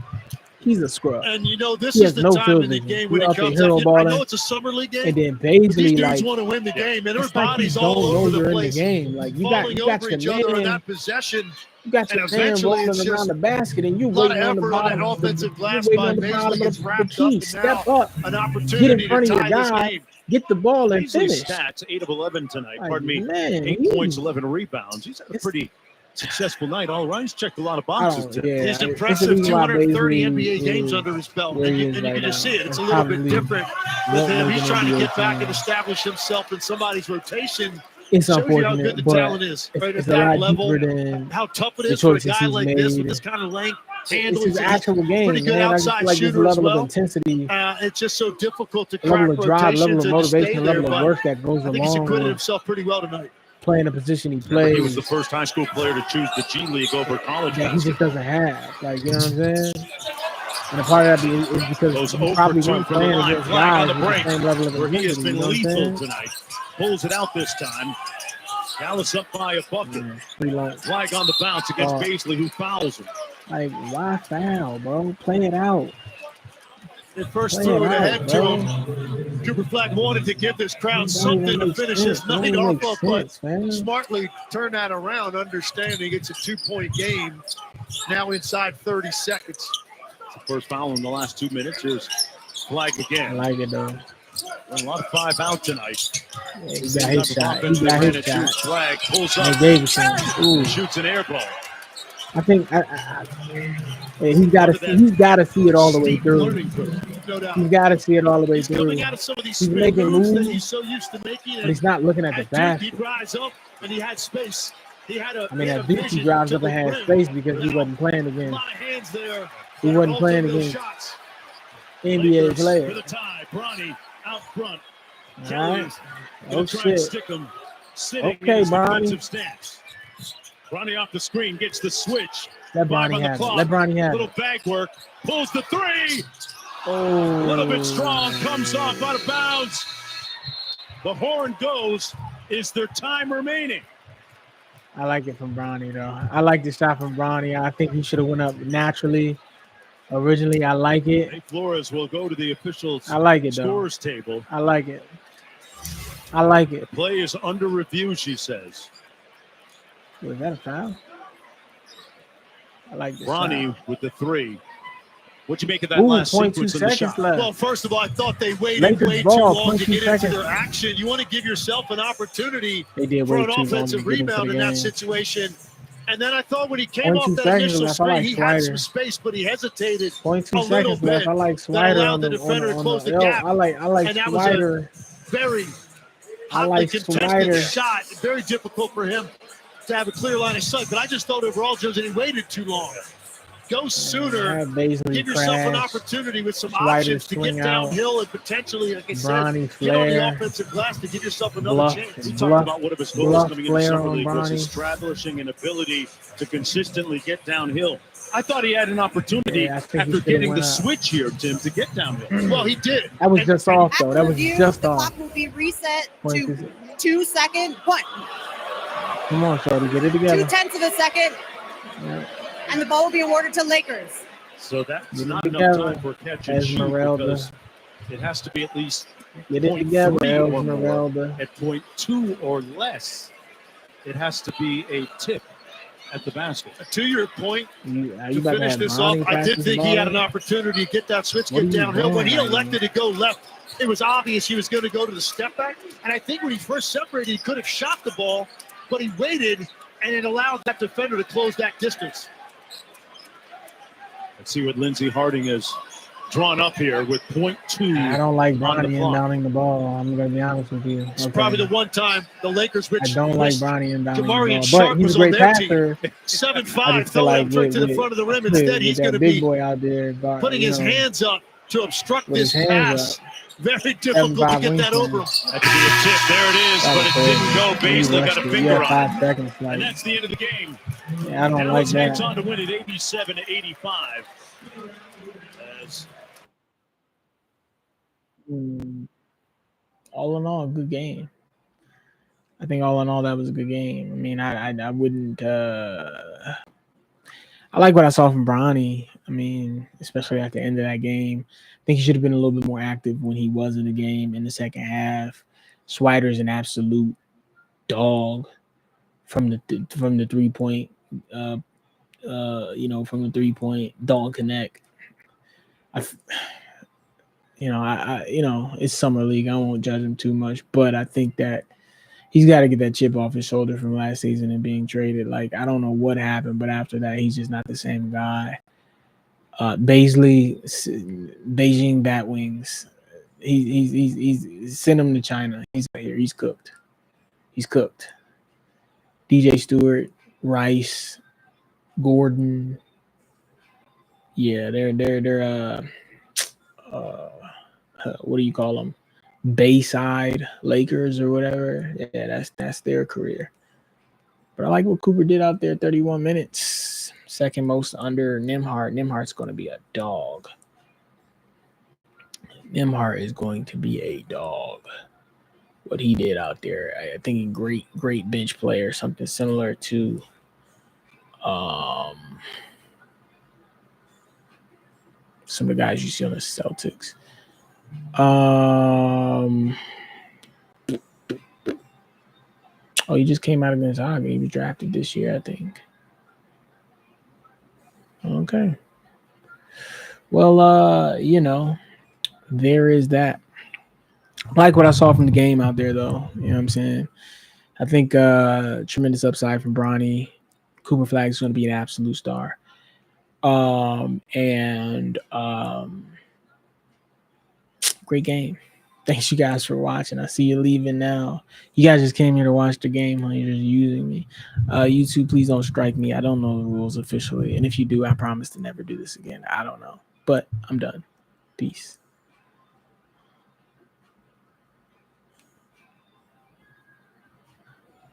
He's a scrub. And you know, this He is has the no time field in the vision. game when We're it up there comes hero up. I balling. know it's a summer league game. And then but these Baisley, dudes like, want to win the game, and their it's like you bodies don't all know over the you're in the place, game. Like, you falling got over your each other in man. that possession. You got your And man eventually rolling it's around just the basket, and you a lot waiting of on the effort on bottom. that offensive glass You're by waiting on the bottom Baisley gets of the wrapped key. up, and Step now up, an get opportunity in to front of your tie this guy, game. get the ball, and Baisley's finish. stats, 8 of 11 tonight. Like, Pardon me. man, 8 points, 11 rebounds. He's had a pretty successful night. All right, he's checked a lot of boxes today. His impressive 230 NBA games under his belt, and you can just see it. It's a little bit different with him. He's trying to get back and establish himself in somebody's rotation. It's Shows you how unfortunate, good the but talent is, right it's at a that lot level. deeper than How tough it the is for a choices guy he's like this with made. this kind of length, It's handling. his actual game, pretty good man. I just outside feel like this shooter as level of well. intensity, It's just so difficult to level crack of drive, rotations level of and to stay motivation, there. level of But work that goes I think he's along acquitted with himself pretty well tonight. playing the position he He was plays the first high school player to choose the G League over college that he just basketball. doesn't have. Like, you know what I'm saying? And a part of that is because Goes he 0 probably for 2 wasn't from the playing line. against Flag on guys the with the break, same level of where he has intensity. been You know what I'm lethal saying? tonight. Pulls it out this time. Dallas up by a bucket. Flag on the bounce against Baisley, who fouls him. Like, why foul, bro? Play it out. They first Play threw it it out, ahead to bro. him. Cooper Flagg wanted to give this crowd Don't something even to make finish sense. his Don't night even off make of, but sense, man. smartly turned that around, understanding it's a 2-point game. Now inside 30 seconds. It's the first foul in the last 2 minutes. Here's Flag I again. like it, though. A lot of 5 out tonight. Yeah, he got his shot. He got his Advantage. shot. Here's Flag pulls And up. they gave it to him. Ooh. Shoots an air ball. I think yeah, he's got to see it all the way through. No doubt. He's got to see it all the way He's through. coming out of some of these He's spin making moves that moves, he's so used to making. but he's not looking at the At Duke, basket. he'd rise up and he had space. He had a. I mean, he had at a Duke, he vision drives to up and the had rim. space because he wasn't playing A against lot of hands there. He that wasn't all playing took those against shots. NBA Lakers with players. a tie. Bronny out front. All Kelly right. gonna Oh, try and shit. stick him. Sitting Okay, in his Bronny. defensive stance. Bronny off the screen, gets the switch. Let 5 Bronny on the have it. clock. Let Bronny have Little it. bag work. Pulls the 3. Oh. A little bit strong. Comes off out of bounds. The horn goes. Is there time remaining? I like it from Bronny, though. I like the shot from Bronny. I think he should have went up naturally. Originally, I like it. Nate Flores will go to the official I like it, though. scores table. I like it. I like it. Play is under review, she says. Was that a foul? I like this. Bronny with the 3. What'd you make of that Ooh, last 0.2 sequence of the seconds shot? left. Well, first of all, I thought they waited Lakers way too ball, long to 0.2 get into seconds. their action. You want to give yourself an opportunity They did for way an too long to offensive get into rebound the in that game. situation. And then I thought when he came off 0.2 that seconds initial left. I screen, like he had some Swider. space, but he hesitated 0.2 a little seconds left. bit. I like That Swider allowed on the the defender to close the yo, gap. I like And that was a Swider. very I hotly like contested Swider. shot. Very difficult for him to have a clear line of sight. But I just thought overall, Jones, that he waited too long. Go sooner. Give yourself an opportunity with some options to get downhill and potentially, like I said, Bronny, get on the Flair. offensive glass to give yourself another Bluff. chance. We talked about one of his goals Bluff coming into Flair Summer on League was Bronny. establishing an ability to consistently get downhill. I thought he had an opportunity Yeah, I think he after should've getting went the up. switch here, Tim, to get downhill. Well, he did. That was just off, though. That was Review, just the off. clock will be reset to 0.2. 2 second 1. Come on, Shorty, get it together. 0.2 of a second, Yeah. and the ball will be awarded to Lakers. So that's Get it not enough together, time for catch and shoot Esmeralda. because it has to be at least Get it together, 0.3 or more. Esmeralda. At 0.2 or less, it has to be a tip at the basket. To your point, You to about to finish have this Bronny off, I pass did this think he had an ball? opportunity to get that switch, What get are you downhill. When he doing, elected to go left, it was obvious he was going to go to the step back. And I think when he first separated, he could have shot the ball, but he waited and it allowed that defender to close that distance. Let's see what Lindsey Harding has drawn up here with 0.2. I don't like Bronny inbounding the ball. I'm going to be honest with you. It's probably the one time the Lakers I don't like Bronny inbounding Jamarian the ball. But Sharp he's was a great on their passer. team. 7'5", I just feel throw like that trick to the front of the rim. Instead, he's going to big be boy out there, putting his hands up to obstruct with this his hands pass. up. Very difficult to get that over him. That could be a tip. There it is, but it didn't go. Baszler got a finger on 5 it. seconds. And that's the end of the game. Yeah, I don't Dallas like heads that. on to win it 87-85. All in all, good game. I think all in all, that was a good game. I mean, I wouldn't. I like what I saw from Bronny. I mean, especially at the end of that game. I think he should have been a little bit more active when he was in the game in the second half. Swider's an absolute dog from the 3-point. From the 3-point dog connect. It's summer league. I won't judge him too much, but I think that he's got to get that chip off his shoulder from last season and being traded. Like, I don't know what happened, but after that, he's just not the same guy. Beijing Batwings. He's send him to China. He's out here. He's cooked. DJ Stewart, Rice, Gordon. Yeah, they're what do you call them? Bayside Lakers or whatever. Yeah, that's their career. But I like what Cooper did out there. 31 minutes, second most under Nembhard. Nembhard's going to be a dog. Nembhard is going to be a dog. What he did out there, I think, great bench player, something similar to some of the guys you see on the Celtics. He just came out of Gonzaga. He was drafted this year, I think. Okay. Well, there is that. I like what I saw from the game out there, though. You know what I'm saying? I think tremendous upside from Bronny. Cooper Flagg is going to be an absolute star. Great game. Thanks you guys for watching. I see you leaving now. You guys just came here to watch the game, huh? You're just using me. YouTube, please don't strike me. I don't know the rules officially. And if you do, I promise to never do this again. I don't know. But I'm done. Peace.